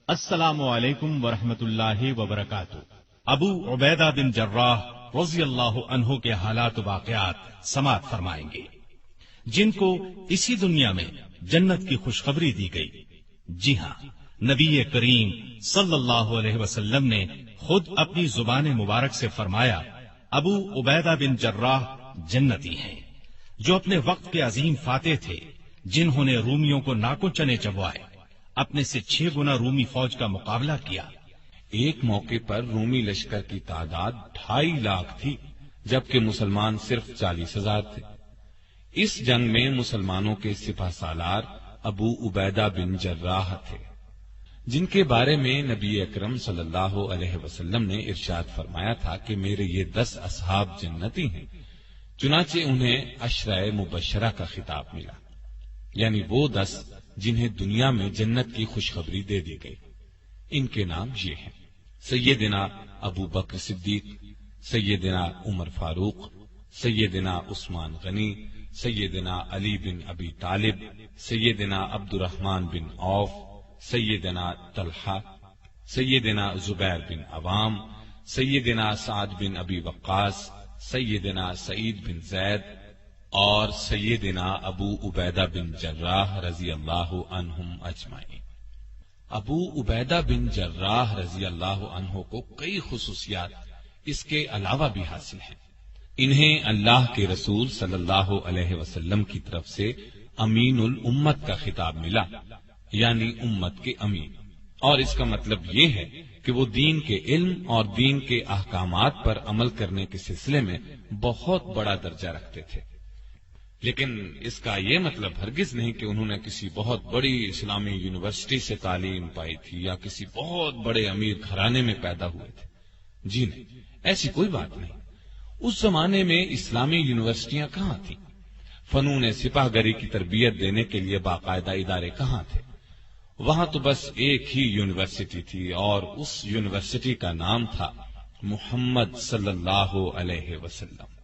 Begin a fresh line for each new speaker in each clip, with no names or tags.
السلام علیکم ورحمۃ اللہ وبرکاتہ۔ ابو عبیدہ بن جراح رضی اللہ عنہ کے حالات و واقعات سماعت فرمائیں گے، جن کو اسی دنیا میں جنت کی خوشخبری دی گئی۔ جی ہاں، نبی کریم صلی اللہ علیہ وسلم نے خود اپنی زبان مبارک سے فرمایا، ابو عبیدہ بن جراح جنتی ہیں، جو اپنے وقت کے عظیم فاتح تھے، جنہوں نے رومیوں کو ناکو چنے چبوائے، اپنے سے 6 گنا رومی فوج کا مقابلہ کیا۔
ایک موقع پر رومی لشکر کی تعداد 2.5 لاکھ تھی، جبکہ مسلمان صرف 40,000 تھے۔ اس جنگ میں مسلمانوں کے سپہ سالار ابو عبیدہ بن جراح تھے، جن کے بارے میں نبی اکرم صلی اللہ علیہ وسلم نے ارشاد فرمایا تھا کہ میرے یہ 10 اصحاب جنتی ہیں۔ چنانچہ انہیں عشرہ مبشرہ کا خطاب ملا، یعنی وہ 10 جنہیں دنیا میں جنت کی خوشخبری دے دی گئی۔ ان کے نام یہ ہیں: سیدنا ابو بکر صدیق، سیدنا عمر فاروق، سیدنا عثمان غنی، سیدنا علی بن ابی طالب، سیدنا عبد الرحمن بن عوف، سیدنا طلحہ، سیدنا زبیر بن عوام، سیدنا سعد بن ابی وقاص، سیدنا سعید بن زید اور سیدنا ابو عبیدہ بن جراح رضی اللہ عنہم اجمعین۔ ابو عبیدہ بن جراح رضی اللہ عنہ کو کئی خصوصیات اس کے علاوہ بھی حاصل ہیں۔ انہیں اللہ کے رسول صلی اللہ علیہ وسلم کی طرف سے امین الامت کا خطاب ملا، یعنی امت کے امین، اور اس کا مطلب یہ ہے کہ وہ دین کے علم اور دین کے احکامات پر عمل کرنے کے سلسلے میں بہت بڑا درجہ رکھتے تھے۔ لیکن اس کا یہ مطلب ہرگز نہیں کہ انہوں نے کسی بہت بڑی اسلامی یونیورسٹی سے تعلیم پائی تھی یا کسی بہت بڑے امیر گھرانے میں پیدا ہوئے تھے۔ جی نہیں، ایسی کوئی بات نہیں۔ اس زمانے میں اسلامی یونیورسٹیاں کہاں تھیں؟ فنون سپاہ گری کی تربیت دینے کے لیے باقاعدہ ادارے کہاں تھے؟ وہاں تو بس ایک ہی یونیورسٹی تھی، اور اس یونیورسٹی کا نام تھا محمد صلی اللہ علیہ وسلم۔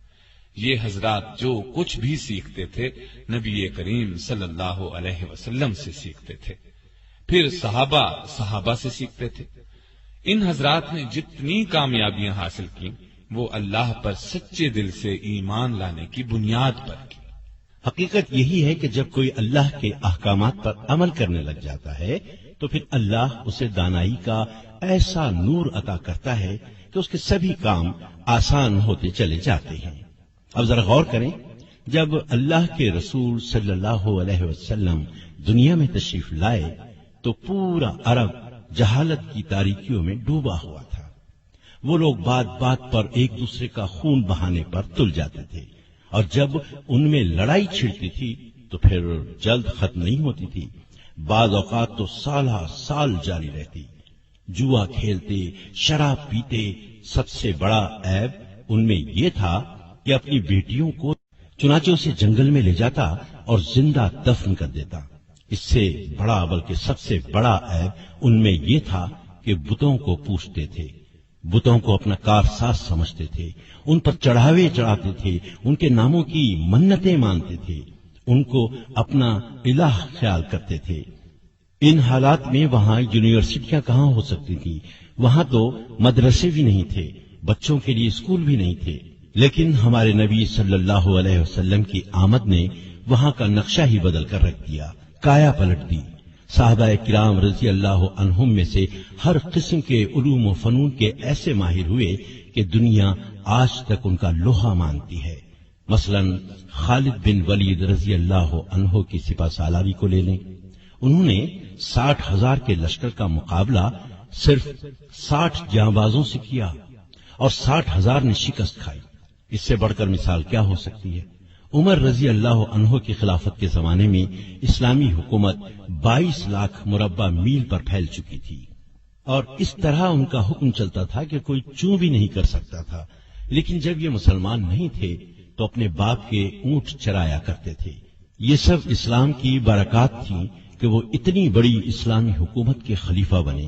یہ حضرات جو کچھ بھی سیکھتے تھے نبی کریم صلی اللہ علیہ وسلم سے سیکھتے تھے، پھر صحابہ سے سیکھتے تھے۔ ان حضرات نے جتنی کامیابیاں حاصل کی وہ اللہ پر سچے دل سے ایمان لانے کی بنیاد پر کی۔
حقیقت یہی ہے کہ جب کوئی اللہ کے احکامات پر عمل کرنے لگ جاتا ہے تو پھر اللہ اسے دانائی کا ایسا نور عطا کرتا ہے کہ اس کے سبھی کام آسان ہوتے چلے جاتے ہیں۔ اب ذرا غور کریں، جب اللہ کے رسول صلی اللہ علیہ وسلم دنیا میں تشریف لائے تو پورا عرب جہالت کی تاریکیوں میں ڈوبا ہوا تھا۔ وہ لوگ بات بات پر ایک دوسرے کا خون بہانے پر تل جاتے تھے، اور جب ان میں لڑائی چھڑتی تھی تو پھر جلد ختم نہیں ہوتی تھی، بعض اوقات تو سالہ سال جاری رہتی۔ جوا کھیلتے، شراب پیتے، سب سے بڑا عیب ان میں یہ تھا کہ اپنی بیٹیوں کو چنانچہ اسے جنگل میں لے جاتا اور زندہ دفن کر دیتا۔ اس سے بڑا بلکہ سب سے بڑا عیب ان میں یہ تھا کہ بتوں کو پوجتے تھے، بتوں کو اپنا کارساز سمجھتے تھے، ان پر چڑھاوے چڑھاتے تھے، ان کے ناموں کی منتیں مانتے تھے، ان کو اپنا الہ خیال کرتے تھے۔ ان حالات میں وہاں یونیورسٹیاں کہاں ہو سکتی تھی؟ وہاں تو مدرسے بھی نہیں تھے، بچوں کے لیے اسکول بھی نہیں تھے۔ لیکن ہمارے نبی صلی اللہ علیہ وسلم کی آمد نے وہاں کا نقشہ ہی بدل کر رکھ دیا، کایا پلٹ دی۔ صحابہ کرام رضی اللہ عنہم میں سے ہر قسم کے علوم و فنون کے ایسے ماہر ہوئے کہ دنیا آج تک ان کا لوہا مانتی ہے۔ مثلا خالد بن ولید رضی اللہ عنہ کی سپہ سالاری کو لے لیں، انہوں نے 60,000 کے لشکر کا مقابلہ صرف 60 جانبازوں سے کیا اور 60,000 نے شکست کھائی۔ اس سے بڑھ کر مثال کیا ہو سکتی ہے؟ عمر رضی اللہ عنہ کی خلافت کے زمانے میں اسلامی حکومت 22 لاکھ مربع میل پر پھیل چکی تھی، اور اس طرح ان کا حکم چلتا تھا کہ کوئی چوں بھی نہیں کر سکتا تھا۔ لیکن جب یہ مسلمان نہیں تھے تو اپنے باپ کے اونٹ چرایا کرتے تھے۔ یہ سب اسلام کی برکات تھیں کہ وہ اتنی بڑی اسلامی حکومت کے خلیفہ بنے۔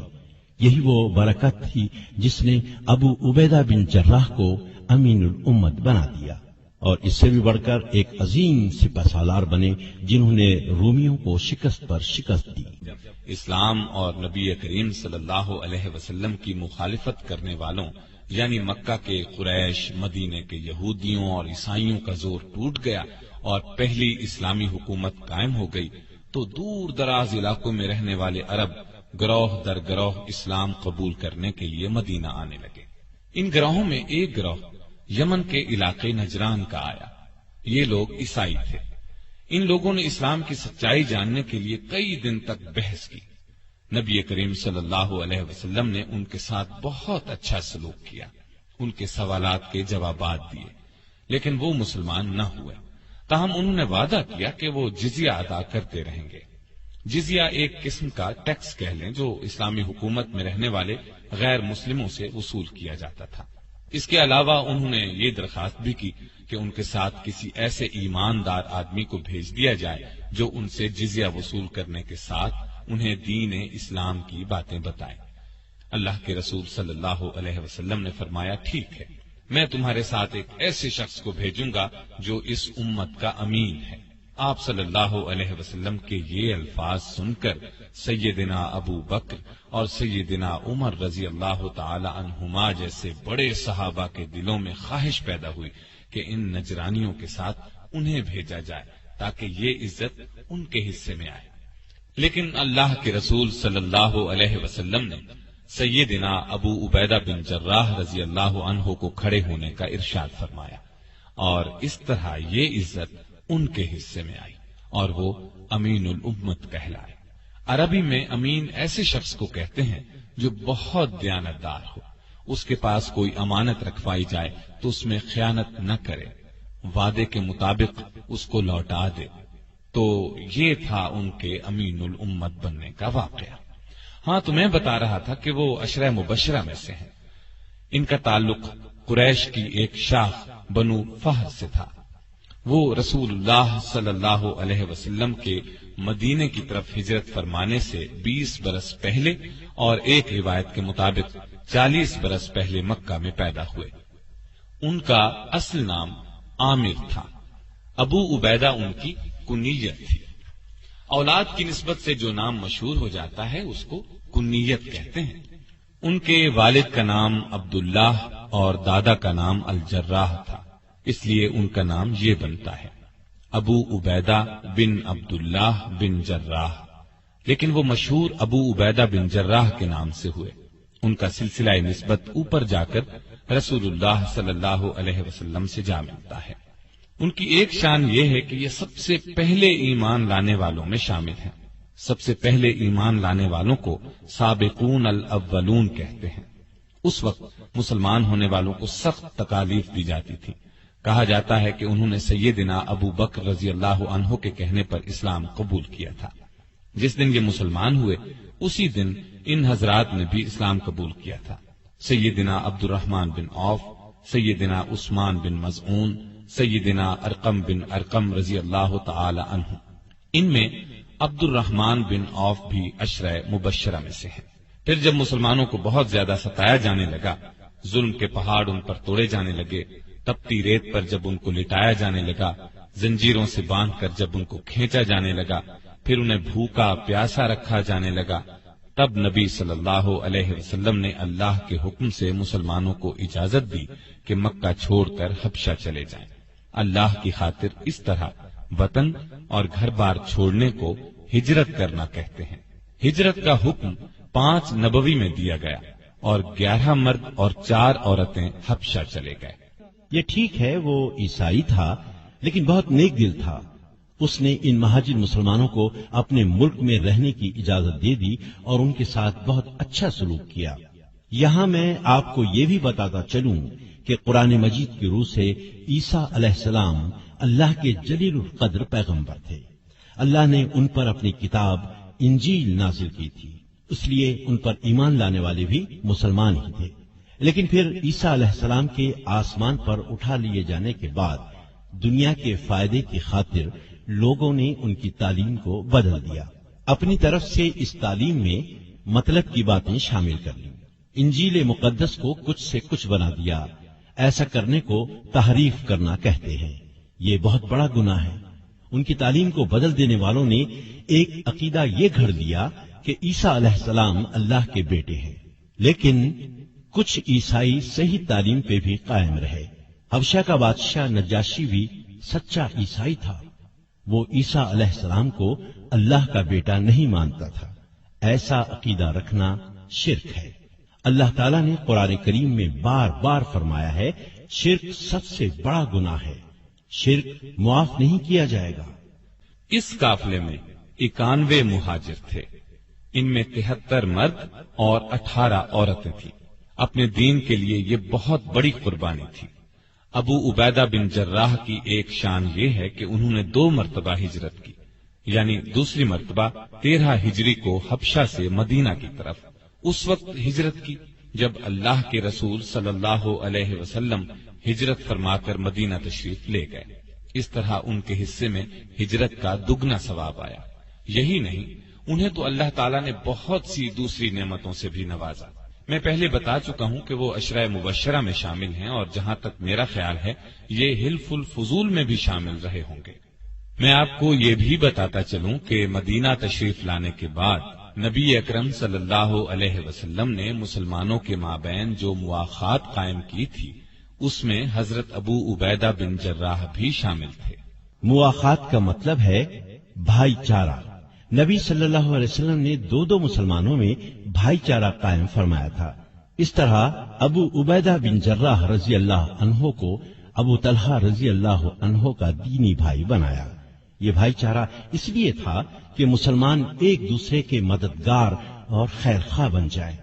یہی وہ برکت تھی جس نے ابو عبیدہ بن جراح کو امین الامت بنا دیا، اور اس سے بھی بڑھ کر ایک عظیم سپہ سالار بنے جنہوں نے رومیوں کو شکست پر شکست دی۔
اسلام اور نبی کریم صلی اللہ علیہ وسلم کی مخالفت کرنے والوں یعنی مکہ کے قریش، مدینے کے یہودیوں اور عیسائیوں کا زور ٹوٹ گیا اور پہلی اسلامی حکومت قائم ہو گئی تو دور دراز علاقوں میں رہنے والے عرب گروہ در گروہ اسلام قبول کرنے کے لیے مدینہ آنے لگے۔ ان گروہوں میں ایک گروہ یمن کے علاقے نجران کا آیا۔ یہ لوگ عیسائی تھے۔ ان لوگوں نے اسلام کی سچائی جاننے کے لیے کئی دن تک بحث کی۔ نبی کریم صلی اللہ علیہ وسلم نے ان کے ساتھ بہت اچھا سلوک کیا، ان کے سوالات کے جوابات دیے، لیکن وہ مسلمان نہ ہوئے۔ تاہم انہوں نے وعدہ کیا کہ وہ جزیہ ادا کرتے رہیں گے۔ جزیہ ایک قسم کا ٹیکس کہہ لیں جو اسلامی حکومت میں رہنے والے غیر مسلموں سے وصول کیا جاتا تھا۔ اس کے علاوہ انہوں نے یہ درخواست بھی کی کہ ان کے ساتھ کسی ایسے ایماندار آدمی کو بھیج دیا جائے جو ان سے جزیہ وصول کرنے کے ساتھ انہیں دین اسلام کی باتیں بتائے۔ اللہ کے رسول صلی اللہ علیہ وسلم نے فرمایا، ٹھیک ہے، میں تمہارے ساتھ ایک ایسے شخص کو بھیجوں گا جو اس امت کا امین ہے۔ آپ صلی اللہ علیہ وسلم کے یہ الفاظ سن کر سیدنا ابو بکر اور سیدنا عمر رضی اللہ تعالی عنہما جیسے بڑے صحابہ کے دلوں میں خواہش پیدا ہوئی کہ ان نجرانیوں کے ساتھ انہیں بھیجا جائے تاکہ یہ عزت ان کے حصے میں آئے۔ لیکن اللہ کے رسول صلی اللہ علیہ وسلم نے سیدنا ابو عبیدہ بن جراح رضی اللہ عنہ کو کھڑے ہونے کا ارشاد فرمایا اور اس طرح یہ عزت ان کے حصے میں آئی اور وہ امین الامت کہلائے۔ عربی میں امین ایسے شخص کو کہتے ہیں جو بہت دیانتدار ہو، اس کے پاس کوئی امانت رکھوائی جائے تو اس میں خیانت نہ کرے، وعدے کے مطابق اس کو لوٹا دے۔ تو یہ تھا ان کے امین الامت بننے کا واقعہ۔ ہاں، تو میں بتا رہا تھا کہ وہ عشرہ مبشرہ میں سے ہیں۔ ان کا تعلق قریش کی ایک شاخ بنو فہر سے تھا۔ وہ رسول اللہ صلی اللہ علیہ وسلم کے مدینے کی طرف ہجرت فرمانے سے 20 برس پہلے اور ایک روایت کے مطابق 40 برس پہلے مکہ میں پیدا ہوئے۔ ان کا اصل نام عامر تھا۔ ابو عبیدہ ان کی کنیت تھی۔ اولاد کی نسبت سے جو نام مشہور ہو جاتا ہے اس کو کنیت کہتے ہیں۔ ان کے والد کا نام عبداللہ اور دادا کا نام الجراح تھا، اس لیے ان کا نام یہ بنتا ہے ابو عبیدہ بن عبداللہ بن جراح، لیکن وہ مشہور ابو عبیدہ بن جراح کے نام سے ہوئے۔ ان کا سلسلہ نسبت اوپر جا کر رسول اللہ صلی اللہ علیہ وسلم سے جا ملتا ہے۔ ان کی ایک شان یہ ہے کہ یہ سب سے پہلے ایمان لانے والوں میں شامل ہیں۔ سب سے پہلے ایمان لانے والوں کو سابقون الاولون کہتے ہیں۔ اس وقت مسلمان ہونے والوں کو سخت تکالیف دی جاتی تھی۔ کہا جاتا ہے کہ انہوں نے سیدنا ابو بکر رضی اللہ عنہ کے کہنے پر اسلام قبول کیا تھا۔ جس دن یہ مسلمان ہوئے اسی دن ان حضرات نے بھی اسلام قبول کیا تھا۔ سیدنا عبد الرحمن بن عوف، سیدنا عثمان بن مظعون، سیدنا ارقم بن ارقم رضی اللہ تعالی عنہ۔ ان میں عبد الرحمن بن عوف بھی عشرہ مبشرہ میں سے ہیں۔ پھر جب مسلمانوں کو بہت زیادہ ستایا جانے لگا، ظلم کے پہاڑ ان پر توڑے جانے لگے، تپتی ریت پر جب ان کو لٹایا جانے لگا، زنجیروں سے باندھ کر جب ان کو کھینچا جانے لگا، پھر انہیں بھوکا پیاسا رکھا جانے لگا، تب نبی صلی اللہ علیہ وسلم نے اللہ کے حکم سے مسلمانوں کو اجازت دی کہ مکہ چھوڑ کر حبشہ چلے جائیں۔ اللہ کی خاطر اس طرح وطن اور گھر بار چھوڑنے کو ہجرت کرنا کہتے ہیں۔ ہجرت کا حکم 5 نبوی میں دیا گیا اور 11 مرد اور 4 عورتیں حبشہ چلے گئے۔
یہ ٹھیک ہے، وہ عیسائی تھا لیکن بہت نیک دل تھا۔ اس نے ان مہاجر مسلمانوں کو اپنے ملک میں رہنے کی اجازت دے دی اور ان کے ساتھ بہت اچھا سلوک کیا۔ یہاں میں آپ کو یہ بھی بتاتا چلوں کہ قرآن مجید کی روح سے عیسیٰ علیہ السلام اللہ کے جلیل القدر پیغمبر تھے۔ اللہ نے ان پر اپنی کتاب انجیل نازل کی تھی، اس لیے ان پر ایمان لانے والے بھی مسلمان ہی تھے۔ لیکن پھر عیسیٰ علیہ السلام کے آسمان پر اٹھا لیے جانے کے بعد دنیا کے فائدے کی خاطر لوگوں نے ان کی تعلیم کو بدل دیا، اپنی طرف سے اس تعلیم میں مطلب کی باتیں شامل کر لیں، انجیل مقدس کو کچھ سے کچھ بنا دیا، ایسا کرنے کو تحریف کرنا کہتے ہیں۔ یہ بہت بڑا گناہ ہے۔ ان کی تعلیم کو بدل دینے والوں نے ایک عقیدہ یہ گھڑ لیا کہ عیسیٰ علیہ السلام اللہ کے بیٹے ہیں، لیکن کچھ عیسائی صحیح تعلیم پہ بھی قائم رہے۔ حبشہ کا بادشاہ نجاشی بھی سچا عیسائی تھا۔ وہ عیسیٰ علیہ السلام کو اللہ کا بیٹا نہیں مانتا تھا۔ ایسا عقیدہ رکھنا شرک ہے۔ اللہ تعالیٰ نے قرآن کریم میں بار بار فرمایا ہے، شرک سب سے بڑا گناہ ہے، شرک معاف نہیں کیا جائے گا۔
اس قافلے میں 91 مہاجر تھے، ان میں 73 مرد اور 18 عورتیں تھیں۔ اپنے دین کے لیے یہ بہت بڑی قربانی تھی۔ ابو عبیدہ بن جراح کی ایک شان یہ ہے کہ انہوں نے 2 مرتبہ ہجرت کی، یعنی دوسری مرتبہ 13 ہجری کو حبشہ سے مدینہ کی طرف اس وقت ہجرت کی جب اللہ کے رسول صلی اللہ علیہ وسلم ہجرت فرما کر مدینہ تشریف لے گئے۔ اس طرح ان کے حصے میں ہجرت کا دگنا ثواب آیا۔ یہی نہیں، انہیں تو اللہ تعالیٰ نے بہت سی دوسری نعمتوں سے بھی نوازا۔ میں پہلے بتا چکا ہوں کہ وہ عشرہ مبشرہ میں شامل ہیں، اور جہاں تک میرا خیال ہے یہ حلف الفضول میں بھی شامل رہے ہوں گے۔ میں آپ کو یہ بھی بتاتا چلوں کہ مدینہ تشریف لانے کے بعد نبی اکرم صلی اللہ علیہ وسلم نے مسلمانوں کے مابین جو مواخات قائم کی تھی، اس میں حضرت ابو عبیدہ بن جراح بھی شامل تھے۔
مواخات کا مطلب ہے بھائی چارہ۔ نبی صلی اللہ علیہ وسلم نے 2 مسلمانوں میں بھائی چارہ قائم فرمایا تھا۔ اس طرح ابو عبیدہ بن جراح رضی اللہ عنہ کو ابو طلحہ رضی اللہ عنہ کا دینی بھائی بنایا۔ یہ بھائی چارہ اس لیے تھا کہ مسلمان ایک دوسرے کے مددگار اور خیر خواہ بن جائے۔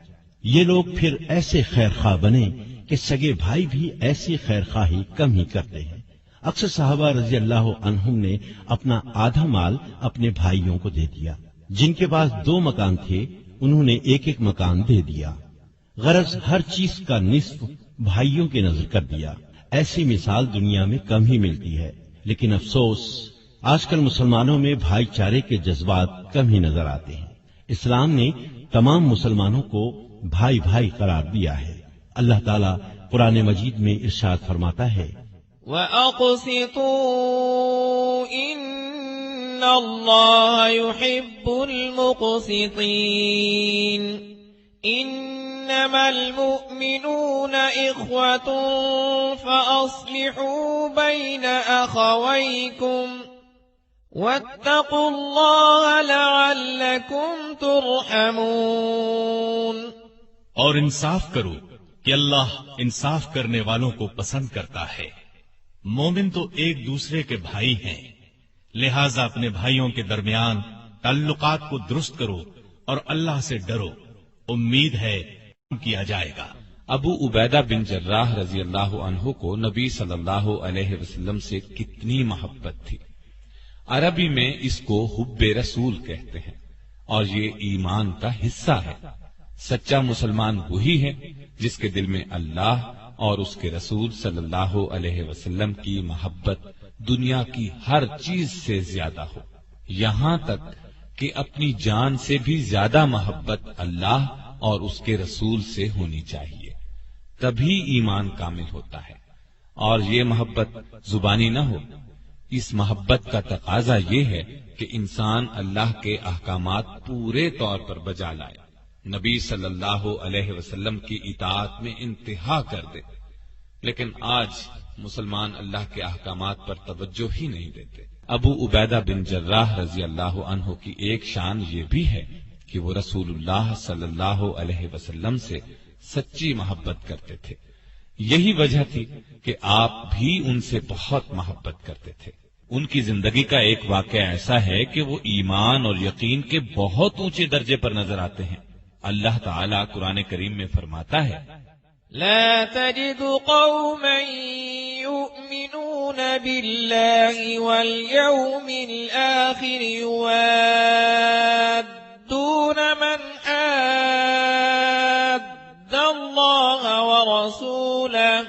یہ لوگ پھر ایسے خیر خواہ بنے کہ سگے بھائی بھی ایسی خیر خواہی کم ہی کرتے ہیں۔ اکثر صحابہ رضی اللہ عنہم نے اپنا آدھا مال اپنے بھائیوں کو دے دیا۔ جن کے پاس 2 مکان تھے انہوں نے 1 مکان دے دیا، غرض ہر چیز کا نصف بھائیوں کے نظر کر دیا۔ ایسی مثال دنیا میں کم ہی ملتی ہے، لیکن افسوس آج کل مسلمانوں میں بھائی چارے کے جذبات کم ہی نظر آتے ہیں۔ اسلام نے تمام مسلمانوں کو بھائی بھائی قرار دیا ہے۔ اللہ تعالیٰ قرآن مجید میں ارشاد فرماتا ہے،
وَأَقْسِطُوا إِنَّ اللَّهَ يُحِبُّ الْمُقْسِطِينَ إِنَّمَا الْمُؤْمِنُونَ إِخْوَةٌ فَأَصْلِحُوا بَيْنَ أَخَوَيْكُمْ وَاتَّقُوا اللَّهَ لَعَلَّكُمْ تُرْحَمُونَ۔
اور انصاف کرو کہ اللہ انصاف کرنے والوں کو پسند کرتا ہے۔ مومن تو ایک دوسرے کے بھائی ہیں، لہذا اپنے بھائیوں کے درمیان تعلقات کو درست کرو اور اللہ سے ڈرو، امید ہے کیا جائے گا۔
ابو عبیدہ بن جراح رضی اللہ عنہ کو نبی صلی اللہ علیہ وسلم سے کتنی محبت تھی۔ عربی میں اس کو حب رسول کہتے ہیں، اور یہ ایمان کا حصہ ہے۔ سچا مسلمان وہی ہے جس کے دل میں اللہ اور اس کے رسول صلی اللہ علیہ وسلم کی محبت دنیا کی ہر چیز سے زیادہ ہو، یہاں تک کہ اپنی جان سے بھی زیادہ محبت اللہ اور اس کے رسول سے ہونی چاہیے، تبھی ایمان کامل ہوتا ہے۔ اور یہ محبت زبانی نہ ہو، اس محبت کا تقاضا یہ ہے کہ انسان اللہ کے احکامات پورے طور پر بجا لائے، نبی صلی اللہ علیہ وسلم کی اطاعت میں انتہا کر دے۔ لیکن آج مسلمان اللہ کے احکامات پر توجہ ہی نہیں دیتے۔ ابو عبیدہ بن جراح رضی اللہ عنہ کی ایک شان یہ بھی ہے کہ وہ رسول اللہ صلی اللہ علیہ وسلم سے سچی محبت کرتے تھے۔ یہی وجہ تھی کہ آپ بھی ان سے بہت محبت کرتے تھے۔ ان کی زندگی کا ایک واقعہ ایسا ہے کہ وہ ایمان اور یقین کے بہت اونچے درجے پر نظر آتے ہیں۔ اللہ تعالیٰ قرآن کریم میں فرماتا ہے،
لا تجد قوما يؤمنون بالله واليوم الآخر يوادون من حاد الله ورسوله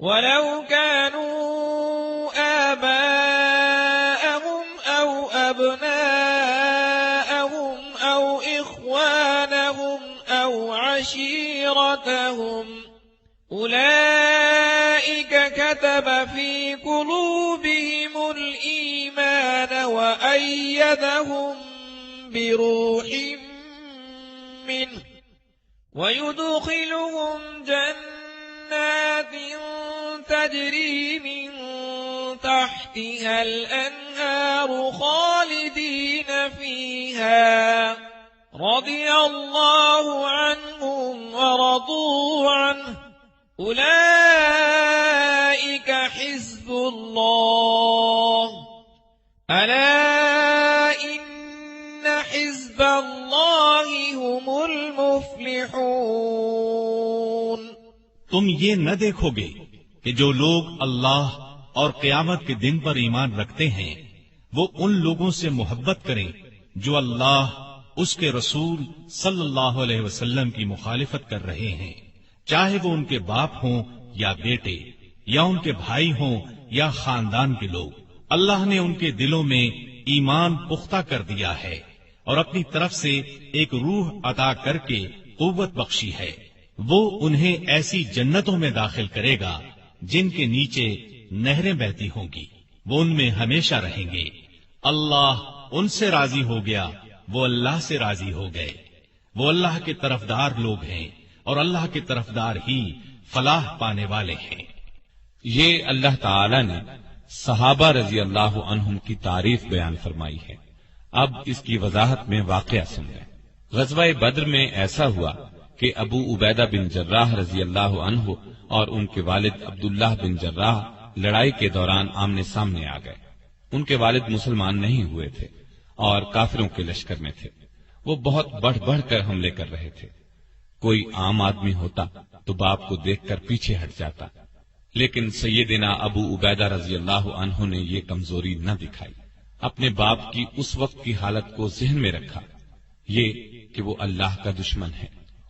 ولو كانوا آباءهم أو أبناءهم أو إخوانهم أو عشيرتهم أولئك كتب في قلوبهم الإيمان وأيدهم بروح منه ويدخلهم جنات تجري من تحتها الأنهار خالدين فيها رضي الله عنهم ورضوا عنه أولئك حزب الله ألا إن حزب الله هم المفلحون
تم یہ نہ دیکھو گے کہ جو لوگ اللہ اور قیامت کے دن پر ایمان رکھتے ہیں وہ ان لوگوں سے محبت کریں جو اللہ اس کے رسول صلی اللہ علیہ وسلم کی مخالفت کر رہے ہیں، چاہے وہ ان کے باپ ہوں یا بیٹے یا ان کے بھائی ہوں یا خاندان کے لوگ۔ اللہ نے ان کے دلوں میں ایمان پختہ کر دیا ہے اور اپنی طرف سے ایک روح عطا کر کے قوت بخشی ہے۔ وہ انہیں ایسی جنتوں میں داخل کرے گا جن کے نیچے نہریں بہتی ہوں گی، وہ ان میں ہمیشہ رہیں گے۔ اللہ ان سے راضی ہو گیا، وہ اللہ سے راضی ہو گئے۔ وہ اللہ کے طرفدار لوگ ہیں اور اللہ کے طرفدار ہی فلاح پانے والے ہیں۔
یہ اللہ تعالی نے صحابہ رضی اللہ عنہم کی تعریف بیان فرمائی ہے۔ اب اس کی وضاحت میں واقعہ سن لیں۔ غزوہ بدر میں ایسا ہوا کہ ابو عبیدہ بن جراح رضی اللہ عنہ اور ان کے والد عبداللہ بن جراح لڑائی کے دوران آمنے سامنے آ گئے۔ ان کے والد مسلمان نہیں ہوئے تھے اور کافروں کے لشکر میں تھے۔ وہ بہت بڑھ بڑھ کر حملے کر رہے تھے۔ کوئی عام آدمی ہوتا تو باپ کو دیکھ کر پیچھے ہٹ جاتا، لیکن سیدنا ابو عبیدہ رضی اللہ عنہ نے یہ کمزوری نہ دکھائی۔ اپنے باپ کی اس وقت کی حالت کو ذہن میں رکھا، یہ کہ وہ اللہ کا دشمن ہے۔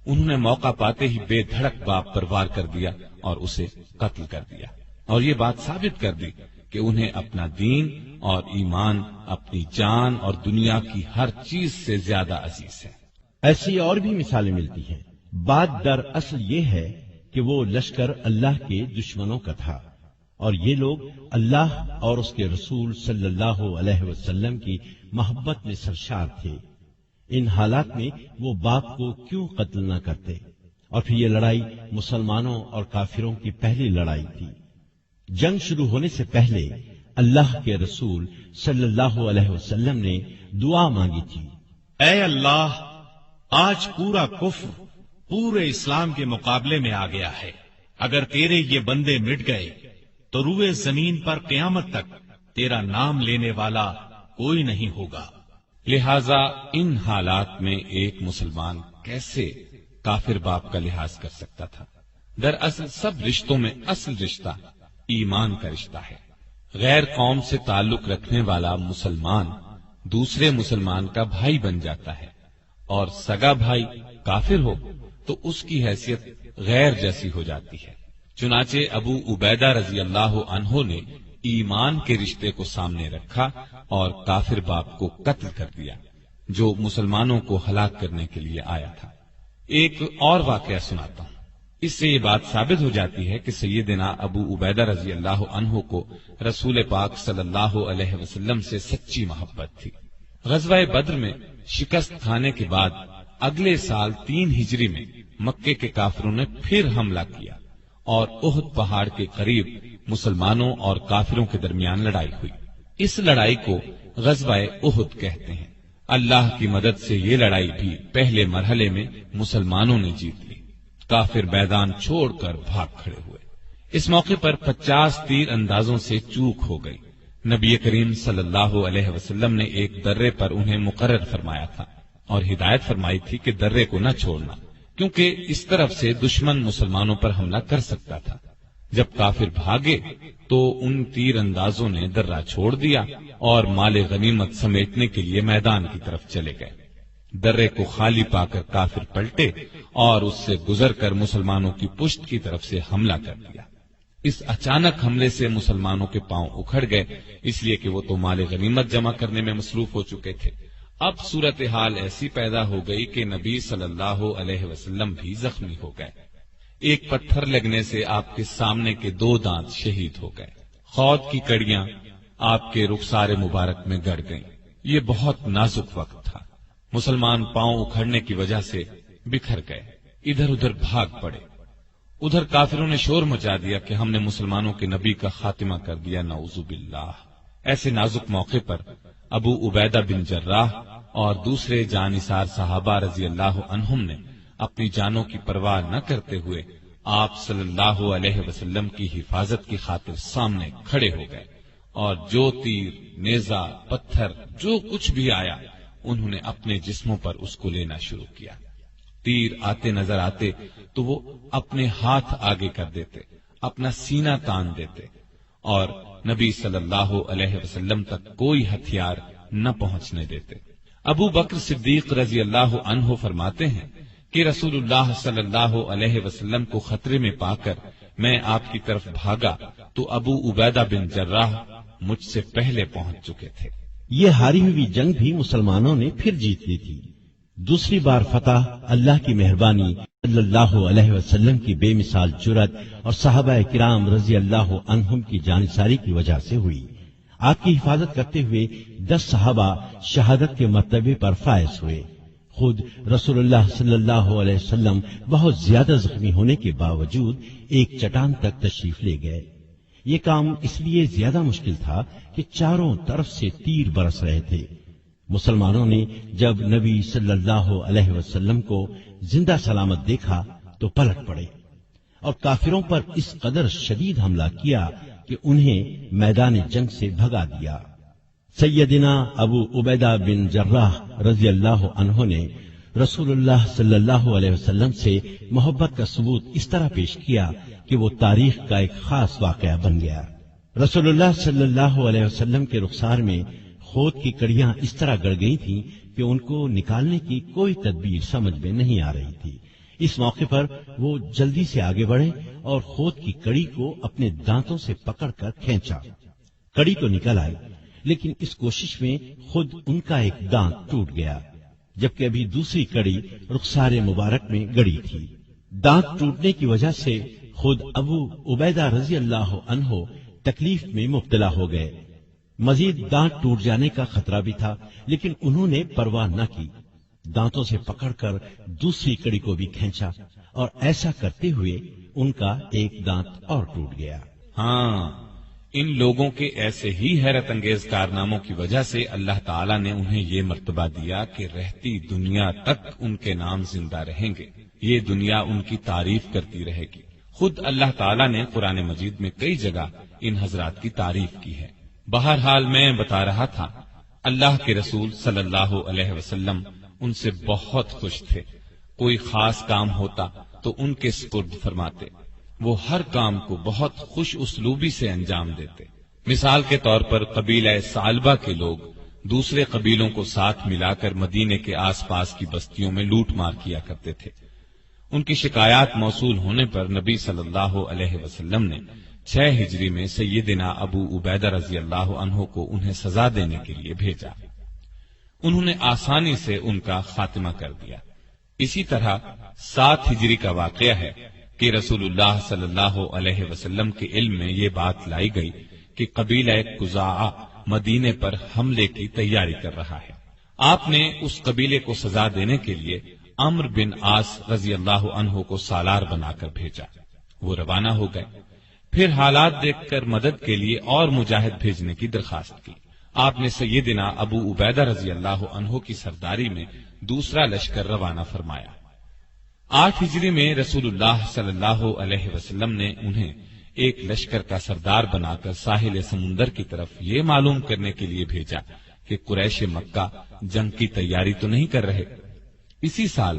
انہوں نے موقع پاتے ہی بے دھڑک باپ پر وار کر دیا اور اسے قتل کر دیا، اور یہ بات ثابت کر دی کہ انہیں اپنا دین اور ایمان اپنی جان اور دنیا کی ہر چیز سے زیادہ عزیز ہے۔
ایسی اور بھی مثالیں ملتی ہیں۔ بات در اصل یہ ہے کہ وہ لشکر اللہ کے دشمنوں کا تھا اور یہ لوگ اللہ اور اس کے رسول صلی اللہ علیہ وسلم کی محبت میں سرشار تھے۔ ان حالات میں وہ باپ کو کیوں قتل نہ کرتے؟ اور پھر یہ لڑائی مسلمانوں اور کافروں کی پہلی لڑائی تھی۔ جنگ شروع ہونے سے پہلے اللہ کے رسول صلی اللہ علیہ وسلم نے دعا مانگی تھی،
اے اللہ، آج پورا کفر پورے اسلام کے مقابلے میں آ گیا ہے۔ اگر تیرے یہ بندے مٹ گئے تو روئے زمین پر قیامت تک تیرا نام لینے والا کوئی نہیں ہوگا۔
لہذا ان حالات میں ایک مسلمان کیسے کافر باپ کا لحاظ کر سکتا تھا؟ دراصل سب رشتوں میں اصل رشتہ ایمان کا رشتہ ہے۔ غیر قوم سے تعلق رکھنے والا مسلمان دوسرے مسلمان کا بھائی بن جاتا ہے، اور سگا بھائی کافر ہو تو اس کی حیثیت غیر جیسی ہو جاتی ہے۔ چنانچہ ابو عبیدہ رضی اللہ عنہ نے ایمان کے رشتے کو سامنے رکھا اور کافر باپ کو قتل کر دیا جو مسلمانوں کو ہلاک کرنے کے لیے آیا تھا۔ ایک اور واقعہ سناتا ہوں۔ اس سے یہ بات ثابت ہو جاتی ہے کہ سیدنا ابو عبیدہ رضی اللہ عنہ کو رسول پاک صلی اللہ علیہ وسلم سے سچی محبت تھی۔ غزوہ بدر میں شکست کھانے کے بعد اگلے سال 3 ہجری میں مکے کے کافروں نے پھر حملہ کیا اور احد پہاڑ کے قریب مسلمانوں اور کافروں کے درمیان لڑائی ہوئی۔ اس لڑائی کو غزوہ احد کہتے ہیں۔ اللہ کی مدد سے یہ لڑائی بھی پہلے مرحلے میں مسلمانوں نے جیت لی۔ کافر میدان چھوڑ کر بھاگ کھڑے ہوئے۔ اس موقع پر 50 تیر اندازوں سے چوک ہو گئی۔ نبی کریم صلی اللہ علیہ وسلم نے ایک درے پر انہیں مقرر فرمایا تھا اور ہدایت فرمائی تھی کہ درے کو نہ چھوڑنا، کیونکہ اس طرف سے دشمن مسلمانوں پر حملہ کر سکتا تھا۔ جب کافر بھاگے تو ان تیر اندازوں نے درہ چھوڑ دیا اور مال غنیمت سمیٹنے کے لیے میدان کی طرف چلے گئے۔ درے کو خالی پا کر کافر پلٹے اور اس سے گزر کر مسلمانوں کی پشت کی طرف سے حملہ کر دیا۔ اس اچانک حملے سے مسلمانوں کے پاؤں اکھڑ گئے، اس لیے کہ وہ تو مال غنیمت جمع کرنے میں مصروف ہو چکے تھے۔ اب صورتحال ایسی پیدا ہو گئی کہ نبی صلی اللہ علیہ وسلم بھی زخمی ہو گئے۔ ایک پتھر لگنے سے آپ کے سامنے کے 2 دانت شہید ہو گئے، خود کی کڑیاں آپ کے رخسار مبارک میں گڑ گئیں۔ یہ بہت نازک وقت تھا۔ مسلمان پاؤں اکھڑنے کی وجہ سے بکھر گئے، ادھر ادھر بھاگ پڑے۔ ادھر کافروں نے شور مچا دیا کہ ہم نے مسلمانوں کے نبی کا خاتمہ کر دیا، نعوذ باللہ۔ ایسے نازک موقع پر ابو عبیدہ بن جراح اور دوسرے جانثار صحابہ رضی اللہ عنہم نے اپنی جانوں کی پرواہ نہ کرتے ہوئے آپ صلی اللہ علیہ وسلم کی حفاظت کی خاطر سامنے کھڑے ہو گئے، اور جو تیر، نیزہ، پتھر، جو کچھ بھی آیا انہوں نے اپنے جسموں پر اس کو لینا شروع کیا۔ تیر آتے نظر آتے تو وہ اپنے ہاتھ آگے کر دیتے، اپنا سینہ تان دیتے، اور نبی صلی اللہ علیہ وسلم تک کوئی ہتھیار نہ پہنچنے دیتے۔ ابو بکر صدیق رضی اللہ عنہ فرماتے ہیں کہ رسول اللہ صلی اللہ علیہ وسلم کو خطرے میں پا کر میں آپ کی طرف بھاگا تو ابو عبیدہ بن جراح مجھ سے پہلے پہنچ چکے تھے۔
یہ ہاری ہوئی جنگ بھی مسلمانوں نے پھر جیت لی تھی۔ دوسری بار فتح اللہ کی مہربانی، صلی اللہ علیہ وسلم کی بے مثال جرأت اور صحابہ کرام رضی اللہ عنہم کی جانثاری کی وجہ سے ہوئی۔ آپ کی حفاظت کرتے ہوئے 10 صحابہ شہادت کے مرتبے پر فائز ہوئے۔ خود رسول اللہ صلی اللہ علیہ وسلم بہت زیادہ زخمی ہونے کے باوجود ایک چٹان تک تشریف لے گئے۔ یہ کام اس لیے زیادہ مشکل تھا کہ چاروں طرف سے تیر برس رہے تھے۔ مسلمانوں نے جب نبی صلی اللہ علیہ وسلم کو زندہ سلامت دیکھا تو پلٹ پڑے اور کافروں پر اس قدر شدید حملہ کیا کہ انہیں میدان جنگ سے بھگا دیا۔ سیدنا ابو عبیدہ بن جراح رضی اللہ عنہ نے رسول اللہ صلی اللہ علیہ وسلم سے محبت کا ثبوت اس طرح پیش کیا کہ وہ تاریخ کا ایک خاص واقعہ بن گیا۔ رسول اللہ صلی اللہ علیہ وسلم کے رخسار میں خود کی کڑیاں اس طرح گڑ گئی تھیں کہ ان کو نکالنے کی کوئی تدبیر سمجھ میں نہیں آ رہی تھی۔ اس موقع پر وہ جلدی سے آگے بڑھے اور خود کی کڑی کو اپنے دانتوں سے پکڑ کر کھینچا۔ کڑی تو نکل آئی، لیکن اس کوشش میں خود ان کا ایک دانت ٹوٹ گیا، جبکہ ابھی دوسری کڑی رخسار مبارک میں گڑی تھی۔ دانت ٹوٹنے کی وجہ سے خود ابو عبیدہ رضی اللہ عنہ تکلیف میں مبتلا ہو گئے۔ مزید دانت ٹوٹ جانے کا خطرہ بھی تھا، لیکن انہوں نے پرواہ نہ کی، دانتوں سے پکڑ کر دوسری کڑی کو بھی کھینچا، اور ایسا کرتے ہوئے ان کا ایک دانت اور ٹوٹ گیا۔
ہاں، ان لوگوں کے ایسے ہی حیرت انگیز کارناموں کی وجہ سے اللہ تعالیٰ نے انہیں یہ مرتبہ دیا کہ رہتی دنیا تک ان کے نام زندہ رہیں گے، یہ دنیا ان کی تعریف کرتی رہے گی۔ خود اللہ تعالیٰ نے قرآن مجید میں کئی جگہ ان حضرات کی تعریف کی ہے۔ بہرحال میں بتا رہا تھا، اللہ کے رسول صلی اللہ علیہ وسلم ان سے بہت خوش تھے۔ کوئی خاص کام ہوتا تو ان کے سپرد فرماتے، وہ ہر کام کو بہت خوش اسلوبی سے انجام دیتے۔ مثال کے طور پر قبیلہ ثعلبہ کے لوگ دوسرے قبیلوں کو ساتھ ملا کر مدینے کے آس پاس کی بستیوں میں لوٹ مار کیا کرتے تھے۔ ان کی شکایات موصول ہونے پر نبی صلی اللہ علیہ وسلم نے 6 ہجری میں سیدنا ابو عبیدہ رضی اللہ عنہ کو انہیں سزا دینے کے لیے بھیجا۔ انہوں نے آسانی سے ان کا خاتمہ کر دیا۔ اسی طرح 7 ہجری کا واقعہ ہے کہ رسول اللہ صلی اللہ علیہ وسلم کے علم میں یہ بات لائی گئی کہ قبیلہ قزاعہ مدینے پر حملے کی تیاری کر رہا ہے۔ آپ نے اس قبیلے کو سزا دینے کے لیے عمرو بن عاص رضی اللہ عنہ کو سالار بنا کر بھیجا۔ وہ روانہ ہو گئے، پھر حالات دیکھ کر مدد کے لیے اور مجاہد بھیجنے کی درخواست کی۔ آپ نے سیدنا ابو عبیدہ رضی اللہ عنہ کی سرداری میں دوسرا لشکر روانہ فرمایا۔ 8 ہجری میں رسول اللہ صلی اللہ علیہ وسلم نے انہیں ایک لشکر کا سردار بنا کر ساحل سمندر کی طرف یہ معلوم کرنے کے لیے بھیجا کہ قریش مکہ جنگ کی تیاری تو نہیں کر رہے۔ اسی سال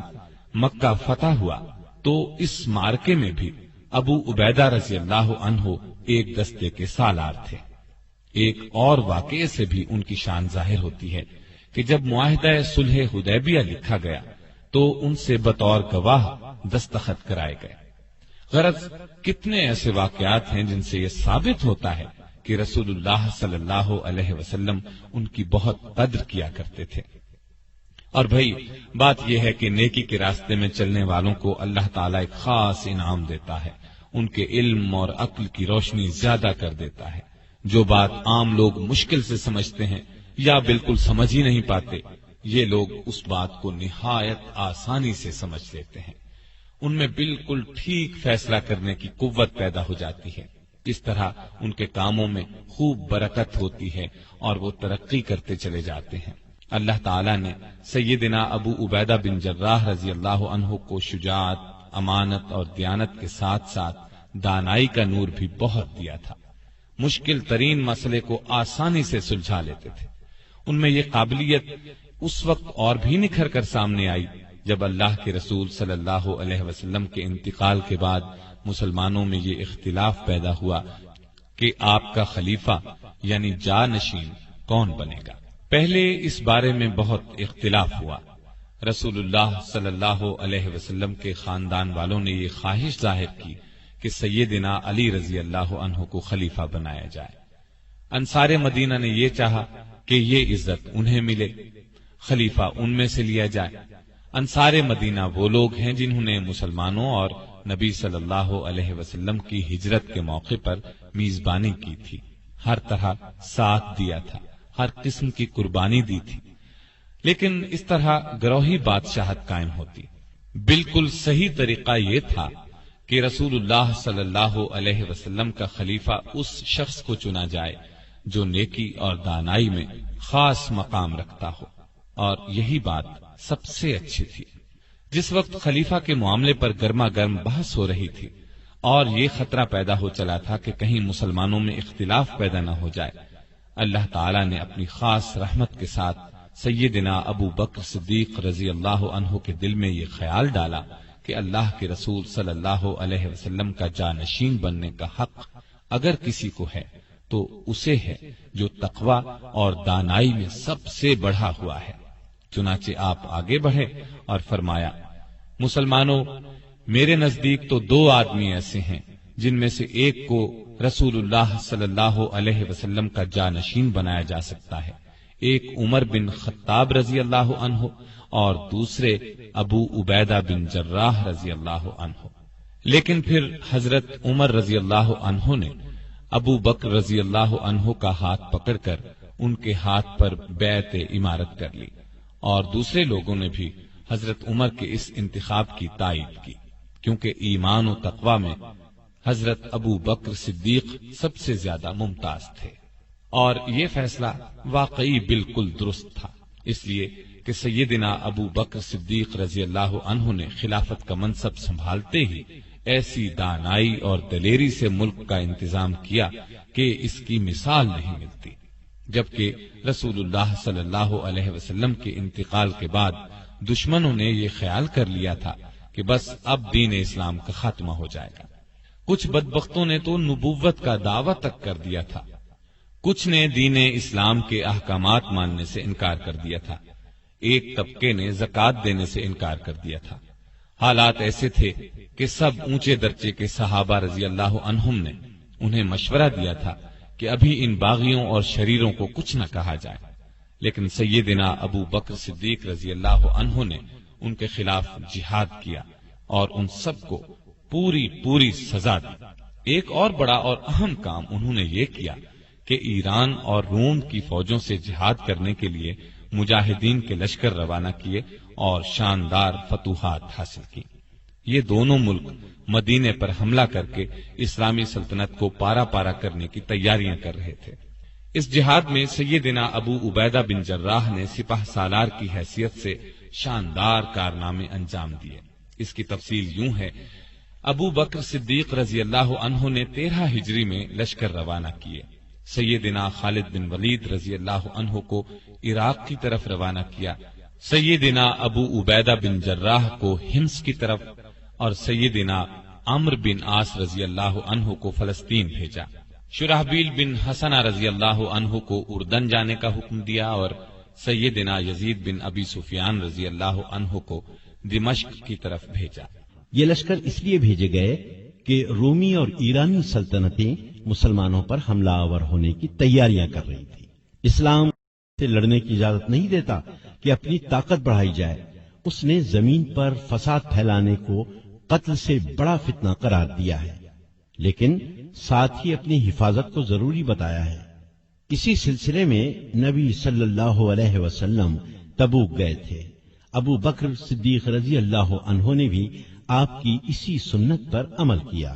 مکہ فتح ہوا تو اس معرکے میں بھی ابو عبیدہ رضی اللہ عنہ ایک دستے کے سالار تھے۔ ایک اور واقعے سے بھی ان کی شان ظاہر ہوتی ہے کہ جب معاہدہ صلح حدیبیہ لکھا گیا تو ان سے بطور گواہ دستخط کرائے گئے۔ غرض کتنے ایسے واقعات ہیں جن سے یہ ثابت ہوتا ہے کہ رسول اللہ صلی اللہ علیہ وسلم ان کی بہت قدر کیا کرتے تھے۔ اور بھائی بات یہ ہے کہ نیکی کے راستے میں چلنے والوں کو اللہ تعالیٰ ایک خاص انعام دیتا ہے، ان کے علم اور عقل کی روشنی زیادہ کر دیتا ہے۔ جو بات عام لوگ مشکل سے سمجھتے ہیں یا بالکل سمجھ ہی نہیں پاتے، یہ لوگ اس بات کو نہایت آسانی سے سمجھ لیتے ہیں، ان میں بالکل ٹھیک فیصلہ کرنے کی قوت پیدا ہو جاتی ہے۔ اس طرح ان کے کاموں میں خوب برکت ہوتی ہے اور وہ ترقی کرتے چلے جاتے ہیں۔ اللہ تعالیٰ نے سیدنا ابو عبیدہ بن جراح رضی اللہ عنہ کو شجاعت، امانت اور دیانت کے ساتھ ساتھ دانائی کا نور بھی بہت دیا تھا۔ مشکل ترین مسئلے کو آسانی سے سلجھا لیتے تھے۔ ان میں یہ قابلیت اس وقت اور بھی نکھر کر سامنے آئی جب اللہ کے رسول صلی اللہ علیہ وسلم کے انتقال کے بعد مسلمانوں میں یہ اختلاف پیدا ہوا کہ آپ کا خلیفہ یعنی جانشین کون بنے گا۔ پہلے اس بارے میں بہت اختلاف ہوا۔ رسول اللہ صلی اللہ علیہ وسلم کے خاندان والوں نے یہ خواہش ظاہر کی کہ سیدنا علی رضی اللہ عنہ کو خلیفہ بنایا جائے۔ انصار مدینہ نے یہ چاہا کہ یہ عزت انہیں ملے، خلیفہ ان میں سے لیا جائے۔ انصار مدینہ وہ لوگ ہیں جنہوں نے مسلمانوں اور نبی صلی اللہ علیہ وسلم کی ہجرت کے موقع پر میزبانی کی تھی، ہر طرح ساتھ دیا تھا، ہر قسم کی قربانی دی تھی، لیکن اس طرح گروہی بادشاہت قائم ہوتی۔ بالکل صحیح طریقہ یہ تھا کہ رسول اللہ صلی اللہ علیہ وسلم کا خلیفہ اس شخص کو چنا جائے جو نیکی اور دانائی میں خاص مقام رکھتا ہو، اور یہی بات سب سے اچھی تھی۔ جس وقت خلیفہ کے معاملے پر گرما گرم بحث ہو رہی تھی اور یہ خطرہ پیدا ہو چلا تھا کہ کہیں مسلمانوں میں اختلاف پیدا نہ ہو جائے، اللہ تعالیٰ نے اپنی خاص رحمت کے ساتھ سیدنا ابو بکر صدیق رضی اللہ عنہ کے دل میں یہ خیال ڈالا کہ اللہ کے رسول صلی اللہ علیہ وسلم کا جانشین بننے کا حق اگر کسی کو ہے تو اسے ہے جو تقوی اور دانائی میں سب سے بڑھا ہوا ہے۔ چنانچہ آپ آگے بڑھے اور فرمایا، مسلمانوں، میرے نزدیک تو دو آدمی ایسے ہیں جن میں سے ایک کو رسول اللہ صلی اللہ علیہ وسلم کا جانشین بنایا جا سکتا ہے، ایک عمر بن خطاب رضی اللہ عنہ اور دوسرے ابو عبیدہ بن جراح رضی اللہ عنہ۔ لیکن پھر حضرت عمر رضی اللہ عنہ نے ابو بکر رضی اللہ عنہ کا ہاتھ پکڑ کر ان کے ہاتھ پر بیعت امارت کر لی، اور دوسرے لوگوں نے بھی حضرت عمر کے اس انتخاب کی تائید کی، کیونکہ ایمان و تقوی میں حضرت ابو بکر صدیق سب سے زیادہ ممتاز تھے۔ اور یہ فیصلہ واقعی بالکل درست تھا، اس لیے کہ سیدنا ابو بکر صدیق رضی اللہ عنہ نے خلافت کا منصب سنبھالتے ہی ایسی دانائی اور دلیری سے ملک کا انتظام کیا کہ اس کی مثال نہیں ملتی، جبکہ رسول اللہ صلی اللہ علیہ وسلم کے انتقال کے بعد دشمنوں نے یہ خیال کر لیا تھا کہ بس اب دین اسلام کا خاتمہ ہو جائے گا۔ کچھ بدبختوں نے تو نبوت کا دعویٰ تک کر دیا تھا، کچھ نے دین اسلام کے احکامات ماننے سے انکار کر دیا تھا، ایک طبقے نے زکوٰۃ دینے سے انکار کر دیا تھا۔ حالات ایسے تھے کہ سب اونچے درجے کے صحابہ رضی اللہ عنہم نے انہیں مشورہ دیا تھا کہ ابھی ان باغیوں اور شریروں کو کچھ نہ کہا جائے، لیکن سیدنا ابو بکر صدیق رضی اللہ عنہ نے ان کے خلاف جہاد کیا اور ان سب کو پوری سزا دی۔ ایک اور بڑا اور اہم کام انہوں نے یہ کیا کہ ایران اور روم کی فوجوں سے جہاد کرنے کے لیے مجاہدین کے لشکر روانہ کیے اور شاندار فتوحات حاصل کی۔ یہ دونوں ملک مدینے پر حملہ کر کے اسلامی سلطنت کو پارا پارا کرنے کی تیاریاں کر رہے تھے۔ اس جہاد میں سیدنا ابو عبیدہ بن جراح نے سپاہ سالار کی حیثیت سے شاندار کارنامے انجام دیے۔ اس کی تفصیل یوں ہے، ابو بکر صدیق رضی اللہ عنہ نے 13 ہجری میں لشکر روانہ کیے، سیدنا خالد بن ولید رضی اللہ عنہ کو عراق کی طرف روانہ کیا، سیدنا ابو عبیدہ بن جراح کو ہمس کی طرف اور سیدنا عمرو بن عاص رضی اللہ عنہ کو فلسطین بھیجا۔ شرحبیل بن حسنہ رضی اللہ عنہ کو اردن جانے کا حکم دیا اور سیدنا یزید بن ابی سفیان رضی اللہ عنہ کو دمشق کی طرف بھیجا۔
یہ لشکر اس لیے بھیجے گئے کہ رومی اور ایرانی سلطنتیں مسلمانوں پر حملہ آور ہونے کی تیاریاں کر رہی تھی۔ اسلام سے لڑنے کی اجازت نہیں دیتا کہ اپنی طاقت بڑھائی جائے، اس نے زمین پر فساد پھیلانے کو قتل سے بڑا فتنہ قرار دیا ہے، لیکن ساتھ ہی اپنی حفاظت کو ضروری بتایا ہے۔ اسی سلسلے میں نبی صلی اللہ علیہ وسلم تبوک گئے تھے۔ ابو بکر صدیق رضی اللہ عنہ نے بھی آپ کی اسی سنت پر عمل کیا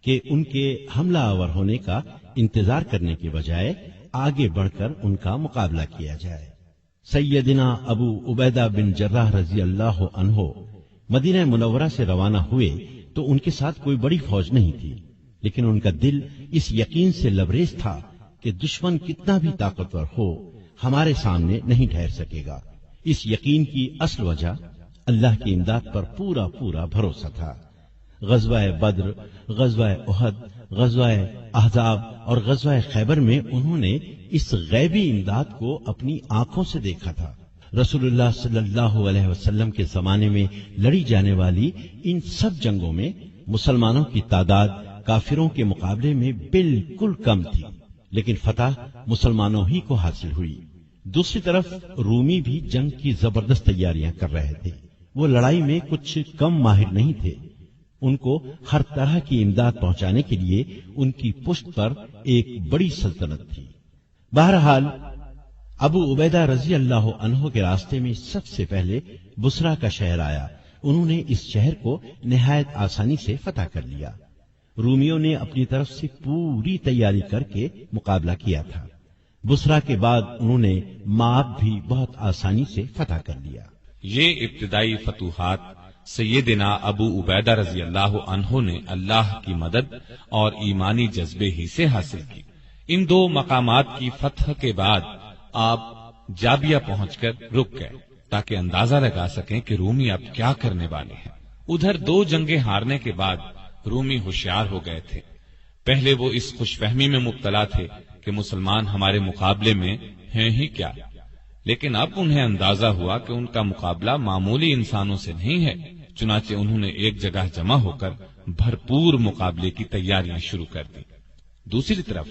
کہ ان کے حملہ آور ہونے کا انتظار کرنے کے بجائے آگے بڑھ کر ان کا مقابلہ کیا جائے۔ سیدنا ابو عبیدہ بن جراح رضی اللہ عنہ مدینہ منورہ سے روانہ ہوئے تو ان کے ساتھ کوئی بڑی فوج نہیں تھی، لیکن ان کا دل اس یقین سے لبریز تھا کہ دشمن کتنا بھی طاقتور ہو ہمارے سامنے نہیں ٹھہر سکے گا۔ اس یقین کی اصل وجہ اللہ کی امداد پر پورا بھروسہ تھا۔ غزوہ بدر، غزوہ احد، غزوہ احزاب اور غزوہ خیبر میں انہوں نے اس غیبی امداد کو اپنی آنکھوں سے دیکھا تھا۔ رسول اللہ صلی اللہ علیہ وسلم کے زمانے میں لڑی جانے والی ان سب جنگوں میں مسلمانوں کی تعداد کافروں کے مقابلے میں بالکل کم تھی، لیکن فتح مسلمانوں ہی کو حاصل ہوئی۔ دوسری طرف رومی بھی جنگ کی زبردست تیاریاں کر رہے تھے۔ وہ لڑائی میں کچھ کم ماہر نہیں تھے۔ ان کو ہر طرح کی امداد پہنچانے کے لیے ان کی پشت پر ایک بڑی سلطنت تھی۔ بہرحال ابو عبیدہ رضی اللہ عنہ کے راستے میں سب سے پہلے بصرہ کا شہر آیا۔ انہوں نے اس شہر کو نہایت آسانی سے فتح کر لیا۔ رومیوں نے اپنی طرف سے پوری تیاری کر کے مقابلہ کیا تھا۔ بصرہ کے بعد انہوں نے مآب بھی بہت آسانی سے فتح کر لیا۔
یہ ابتدائی فتوحات سیدنا ابو عبیدہ رضی اللہ عنہ نے اللہ کی مدد اور ایمانی جذبے ہی سے حاصل کی۔ ان دو مقامات کی فتح کے بعد آپ جابیہ پہنچ کر رک گئے تاکہ اندازہ لگا سکیں کہ رومی اب کیا کرنے والے ہیں۔ ادھر دو جنگیں ہارنے کے بعد رومی ہوشیار ہو گئے تھے۔ پہلے وہ اس خوش فہمی میں مبتلا تھے کہ مسلمان ہمارے مقابلے میں ہیں ہی کیا، لیکن اب انہیں اندازہ ہوا کہ ان کا مقابلہ معمولی انسانوں سے نہیں ہے۔ چنانچہ انہوں نے ایک جگہ جمع ہو کر بھرپور مقابلے کی تیاریاں شروع کر دی۔ دوسری طرف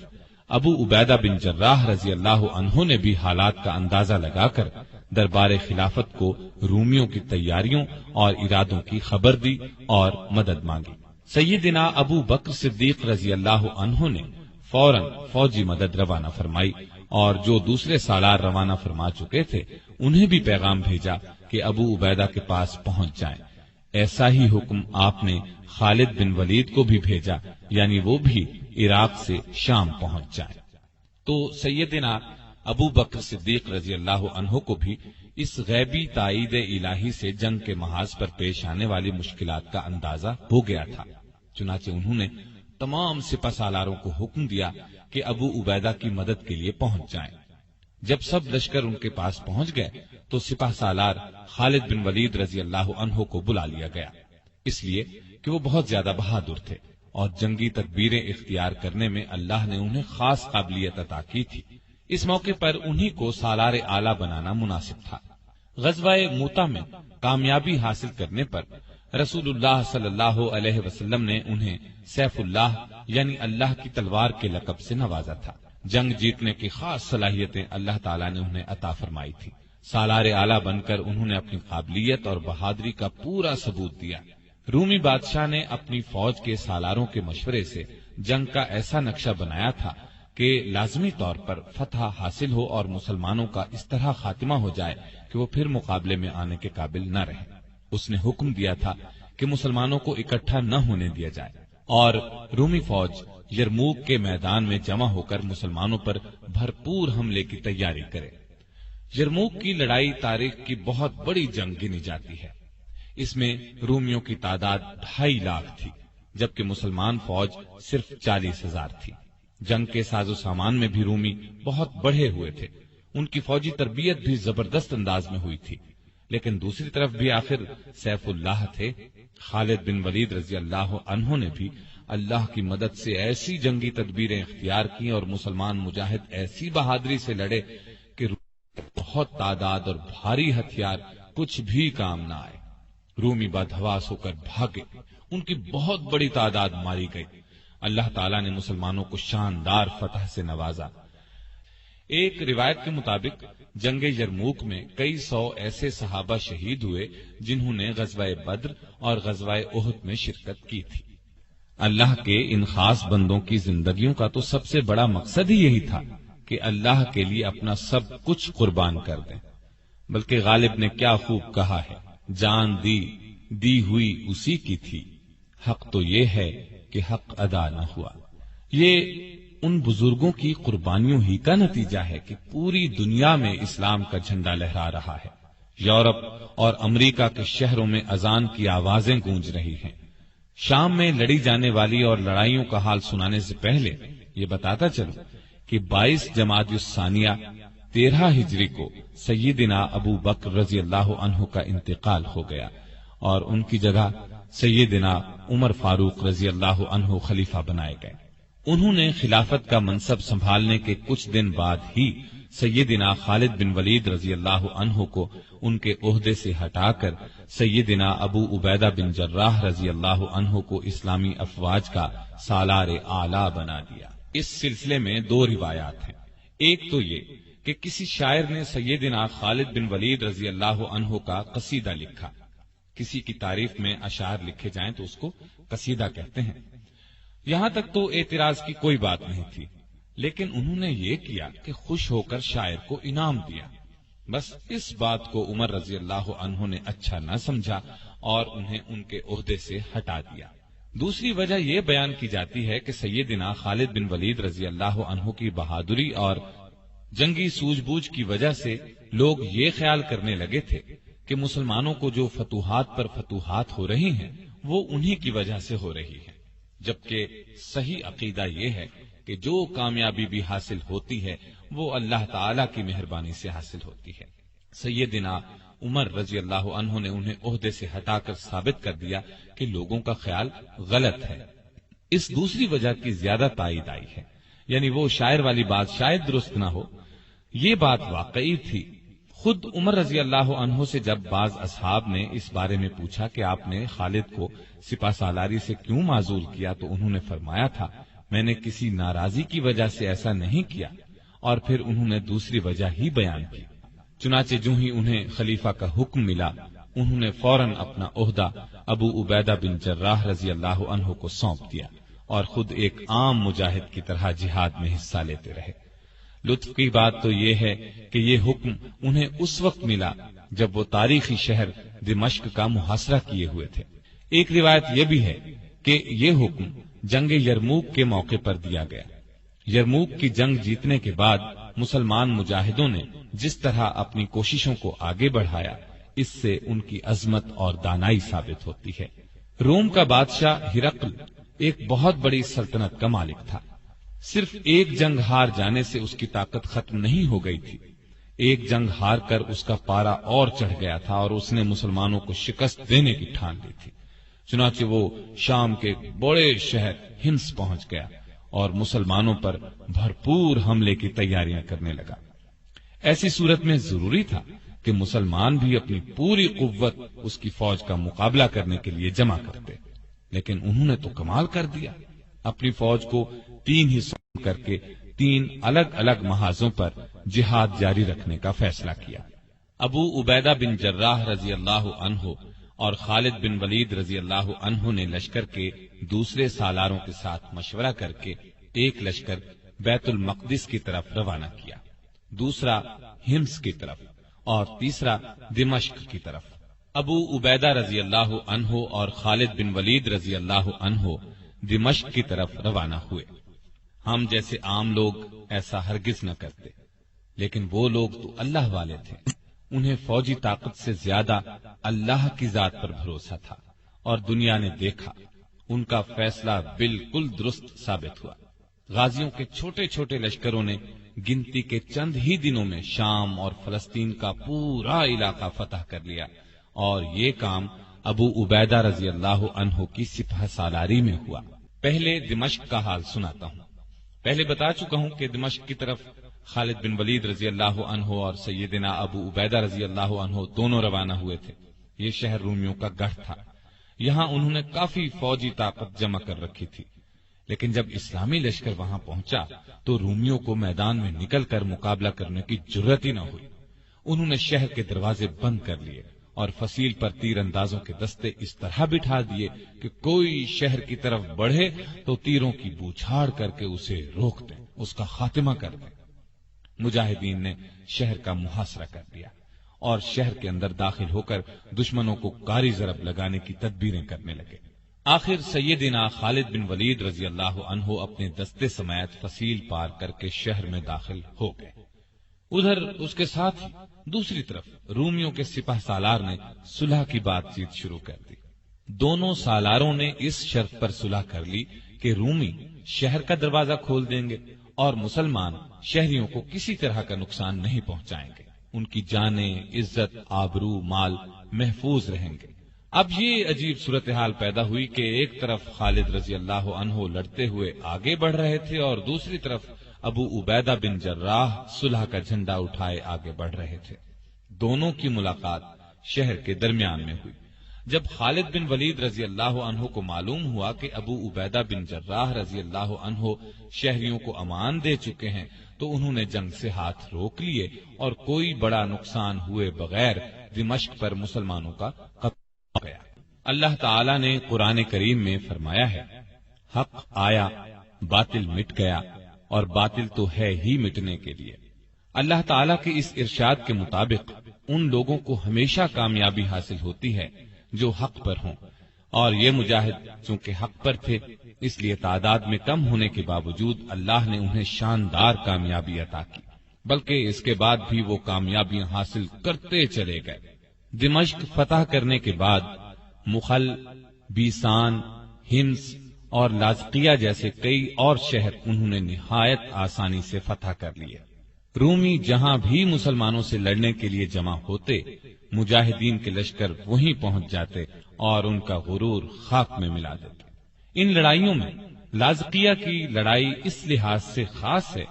ابو عبیدہ بن جراح رضی اللہ عنہ نے بھی حالات کا اندازہ لگا کر دربار خلافت کو رومیوں کی تیاریوں اور ارادوں کی خبر دی اور مدد مانگی۔ سیدنا ابو بکر صدیق رضی اللہ عنہ نے فوراً فوجی مدد روانہ فرمائی اور جو دوسرے سالار روانہ فرما چکے تھے انہیں بھی پیغام بھیجا کہ ابو عبیدہ کے پاس پہنچ جائیں۔ ایسا ہی حکم آپ نے خالد بن ولید کو بھی بھیجا، یعنی وہ بھی عراق سے شام پہنچ جائیں۔ تو سیدنا ابو بکر صدیق رضی اللہ عنہ کو بھی اس غیبی تائید الہی سے جنگ کے محاذ پر پیش آنے والی مشکلات کا اندازہ ہو گیا تھا۔ چنانچہ انہوں نے تمام سپہ سالاروں کو حکم دیا کہ ابو عبیدہ کی مدد کے لیے پہنچ جائیں۔ جب سب لشکر ان کے پاس پہنچ گئے تو سپہ سالار خالد بن ولید رضی اللہ عنہ کو بلا لیا گیا، اس لیے کہ وہ بہت زیادہ بہادر تھے اور جنگی تدبیریں اختیار کرنے میں اللہ نے انہیں خاص قابلیت عطا کی تھی۔ اس موقع پر انہی کو سالار اعلیٰ بنانا مناسب تھا۔ غزوہ موتا میں کامیابی حاصل کرنے پر رسول اللہ صلی اللہ علیہ وسلم نے انہیں سیف اللہ یعنی اللہ کی تلوار کے لقب سے نوازا تھا۔ جنگ جیتنے کی خاص صلاحیتیں اللہ تعالیٰ نے انہیں عطا فرمائی تھی۔ سالار اعلیٰ بن کر انہوں نے اپنی قابلیت اور بہادری کا پورا ثبوت دیا۔ رومی بادشاہ نے اپنی فوج کے سالاروں کے مشورے سے جنگ کا ایسا نقشہ بنایا تھا کہ لازمی طور پر فتح حاصل ہو اور مسلمانوں کا اس طرح خاتمہ ہو جائے کہ وہ پھر مقابلے میں آنے کے قابل نہ رہے۔ اس نے حکم دیا تھا کہ مسلمانوں کو اکٹھا نہ ہونے دیا جائے اور رومی فوج یرموک کے میدان میں جمع ہو کر مسلمانوں پر بھرپور حملے کی تیاری کرے۔ یرموک کی لڑائی تاریخ کی بہت بڑی جنگ گنی جاتی ہے۔ اس میں رومیوں کی تعداد 2.5 لاکھ تھی، جبکہ مسلمان فوج صرف 40,000 تھی۔ جنگ کے ساز و سامان میں بھی رومی بہت بڑھے ہوئے تھے، ان کی فوجی تربیت بھی زبردست انداز میں ہوئی تھی، لیکن دوسری طرف بھی آخر سیف اللہ تھے۔ خالد بن ولید رضی اللہ عنہ نے بھی اللہ کی مدد سے ایسی جنگی تدبیریں اختیار کی اور مسلمان مجاہد ایسی بہادری سے لڑے کہ بہت تعداد اور بھاری ہتھیار کچھ بھی کام نہ آئے۔ رومی بدحواس ہو کر بھاگے، ان کی بہت بڑی تعداد ماری گئی۔ اللہ تعالیٰ نے مسلمانوں کو شاندار فتح سے نوازا۔ ایک روایت کے مطابق جنگ یرموک میں کئی سو ایسے صحابہ شہید ہوئے جنہوں نے غزوہ بدر اور غزوہ احد میں شرکت کی تھی۔ اللہ کے ان خاص بندوں کی زندگیوں کا تو سب سے بڑا مقصد ہی یہی تھا کہ اللہ کے لیے اپنا سب کچھ قربان کر دیں۔ بلکہ غالب نے کیا خوب کہا ہے، جان دی ہوئی اسی کی تھی، حق تو یہ ہے کہ حق ادا نہ ہوا۔ یہ ان بزرگوں کی قربانیوں ہی کا نتیجہ ہے کہ پوری دنیا میں اسلام کا جھنڈا لہرا رہا ہے۔ یورپ اور امریکہ کے شہروں میں اذان کی آوازیں گونج رہی ہیں۔ شام میں لڑی جانے والی اور لڑائیوں کا حال سنانے سے پہلے یہ بتاتا چلوں کہ 22 جمادی الثانیہ 13 ہجری کو سیدنا ابو بکر رضی اللہ عنہ کا انتقال ہو گیا اور ان کی جگہ سیدنا عمر فاروق رضی اللہ عنہ خلیفہ بنائے گئے۔ انہوں نے خلافت کا منصب سنبھالنے کے کچھ دن بعد ہی سیدنا خالد بن ولید رضی اللہ عنہ کو ان کے عہدے سے ہٹا کر سیدنا ابو عبیدہ بن جراح رضی اللہ عنہ کو اسلامی افواج کا سالار اعلی بنا دیا۔ اس سلسلے میں 2 روایات ہیں۔ ایک تو یہ کہ کسی شاعر نے سیدنا خالد بن ولید رضی اللہ عنہ کا قصیدہ لکھا۔ کسی کی تعریف میں اشعار لکھے جائیں تو اس کو قصیدہ کہتے ہیں۔ یہاں تک تو اعتراض کی کوئی بات نہیں تھی، لیکن انہوں نے یہ کیا کہ خوش ہو کر شاعر کو انعام دیا۔ بس اس بات کو عمر رضی اللہ عنہ نے اچھا نہ سمجھا اور انہیں ان کے عہدے سے ہٹا دیا۔ دوسری وجہ یہ بیان کی جاتی ہے کہ سیدنا خالد بن ولید رضی اللہ عنہ کی بہادری اور جنگی سوجھ بوجھ کی وجہ سے لوگ یہ خیال کرنے لگے تھے کہ مسلمانوں کو جو فتوحات پر فتوحات ہو رہی ہیں وہ انہی کی وجہ سے ہو رہی ہیں، جبکہ صحیح عقیدہ یہ ہے کہ جو کامیابی بھی حاصل ہوتی ہے وہ اللہ تعالی کی مہربانی سے حاصل ہوتی ہے۔ سیدنا عمر رضی اللہ عنہ نے انہیں عہدے سے ہٹا کر ثابت کر دیا کہ لوگوں کا خیال غلط ہے۔ اس دوسری وجہ کی زیادہ تائید آئی ہے، یعنی وہ شاعر والی بات شاید درست نہ ہو، یہ بات واقعی تھی۔ خود عمر رضی اللہ عنہ سے جب بعض اصحاب نے اس بارے میں پوچھا کہ آپ نے خالد کو سپہ سالاری سے کیوں معزول کیا تو انہوں نے فرمایا تھا، میں نے کسی ناراضی کی وجہ سے ایسا نہیں کیا، اور پھر انہوں نے دوسری وجہ ہی بیان کی۔ چنانچہ جو ہی انہیں خلیفہ کا حکم ملا انہوں نے فوراً اپنا عہدہ ابو عبیدہ بن جراح رضی اللہ عنہ کو سونپ دیا اور خود ایک عام مجاہد کی طرح جہاد میں حصہ لیتے رہے۔ لطف کی بات تو یہ ہے کہ یہ حکم انہیں اس وقت ملا جب وہ تاریخی شہر دمشق کا محاصرہ کیے ہوئے تھے۔ ایک روایت یہ بھی ہے کہ یہ حکم جنگ یرموک کے موقع پر دیا گیا۔ یرموک کی جنگ جیتنے کے بعد مسلمان مجاہدوں نے جس طرح اپنی کوششوں کو آگے بڑھایا، اس سے ان کی عظمت اور دانائی ثابت ہوتی ہے۔ روم کا بادشاہ ہرقل ایک بہت بڑی سلطنت کا مالک تھا۔ صرف ایک جنگ ہار جانے سے اس کی طاقت ختم نہیں ہو گئی تھی، ایک جنگ ہار کر اس کا پارا اور چڑھ گیا تھا اور اس نے مسلمانوں کو شکست دینے کی ٹھان لی تھی۔ چنانچہ وہ شام کے بڑے شہر ہمس پہنچ گیا اور مسلمانوں پر بھرپور حملے کی تیاریاں کرنے لگا۔ ایسی صورت میں ضروری تھا کہ مسلمان بھی اپنی پوری قوت اس کی فوج کا مقابلہ کرنے کے لیے جمع کرتے، لیکن انہوں نے تو کمال کر دیا، اپنی فوج کو 3 حصوں کر کے 3 الگ الگ محاذوں پر جہاد جاری رکھنے کا فیصلہ کیا۔ ابو عبیدہ بن جراح رضی اللہ عنہ اور خالد بن ولید رضی اللہ عنہ نے لشکر کے دوسرے سالاروں کے ساتھ مشورہ کر کے ایک لشکر بیت المقدس کی طرف روانہ کیا، دوسرا ہمس کی طرف اور تیسرا دمشق کی طرف۔ ابو عبیدہ رضی اللہ عنہ اور خالد بن ولید رضی اللہ عنہ دمشق کی طرف روانہ ہوئے۔ ہم جیسے عام لوگ ایسا ہرگز نہ کرتے، لیکن وہ لوگ تو اللہ والے تھے، انہیں فوجی طاقت سے زیادہ اللہ کی ذات پر بھروسہ تھا، اور دنیا نے دیکھا ان کا فیصلہ بالکل درست ثابت ہوا۔ غازیوں کے چھوٹے چھوٹے لشکروں نے گنتی کے چند ہی دنوں میں شام اور فلسطین کا پورا علاقہ فتح کر لیا، اور یہ کام ابو عبیدہ رضی اللہ عنہ کی سپہ سالاری میں ہوا۔ پہلے دمشق کا حال سناتا ہوں۔ پہلے بتا چکا ہوں کہ دمشق کی طرف خالد بن ولید رضی اللہ عنہ اور سیدنا ابو عبیدہ رضی اللہ عنہ دونوں روانہ ہوئے تھے۔ یہ شہر رومیوں کا گڑھ تھا، یہاں انہوں نے کافی فوجی طاقت جمع کر رکھی تھی، لیکن جب اسلامی لشکر وہاں پہنچا تو رومیوں کو میدان میں نکل کر مقابلہ کرنے کی جرأت ہی نہ ہوئی۔ انہوں نے شہر کے دروازے بند کر لیے اور فصیل پر تیر اندازوں کے دستے اس طرح بٹھا دیے کہ کوئی شہر کی طرف بڑھے تو تیروں کی بوچھاڑ کر کے اسے روک دیں، اس کا خاتمہ کر دیں۔ مجاہدین نے شہر کا محاصرہ کر دیا اور شہر کے اندر داخل ہو کر دشمنوں کو کاری ضرب لگانے کی تدبیریں کرنے لگے۔ آخر سیدنا خالد بن ولید رضی اللہ عنہ اپنے دستے سمیت فصیل پار کر کے شہر میں داخل ہو گئے۔ ادھر اس کے ساتھ دوسری طرف رومیوں کے سپہ سالار نے صلح کی بات چیت شروع کر دی۔ دونوں سالاروں نے اس شرط پر صلح کر لی کہ رومی شہر کا دروازہ کھول دیں گے اور مسلمان شہریوں کو کسی طرح کا نقصان نہیں پہنچائیں گے، ان کی جانیں، عزت، آبرو، مال محفوظ رہیں گے۔ اب یہ عجیب صورتحال پیدا ہوئی کہ ایک طرف خالد رضی اللہ عنہ لڑتے ہوئے آگے بڑھ رہے تھے اور دوسری طرف ابو عبیدہ بن جراح صلح کا جھنڈا اٹھائے آگے بڑھ رہے تھے۔ دونوں کی ملاقات شہر کے درمیان میں ہوئی۔ جب خالد بن ولید رضی اللہ عنہ کو معلوم ہوا کہ ابو عبیدہ بن جراح رضی اللہ عنہ شہریوں کو امان دے چکے ہیں تو انہوں نے جنگ سے ہاتھ روک لیے اور کوئی بڑا نقصان ہوئے بغیر دمشق پر مسلمانوں کا قبضہ ہو گیا۔ اللہ تعالی نے قرآن کریم میں فرمایا ہے، حق آیا، باطل مٹ گیا اور باطل تو ہے ہی مٹنے کے لیے۔ اللہ تعالی کے اس ارشاد کے مطابق ان لوگوں کو ہمیشہ کامیابی حاصل ہوتی ہے جو حق پر ہوں، اور یہ مجاہد چونکہ حق پر تھے اس لیے تعداد میں کم ہونے کے باوجود اللہ نے انہیں شاندار کامیابی عطا کی، بلکہ اس کے بعد بھی وہ کامیابیاں حاصل کرتے چلے گئے۔ دمشق فتح کرنے کے بعد مخل، بیسان، ہمس اور لازقیہ جیسے کئی اور شہر انہوں نے نہایت آسانی سے فتح کر لیے۔ رومی جہاں بھی مسلمانوں سے لڑنے کے لیے جمع ہوتے، مجاہدین کے لشکر وہیں پہنچ جاتے اور ان کا غرور خاک میں ملا دیتے۔ ان لڑائیوں میں لازقیہ کی لڑائی اس لحاظ سے خاص ہے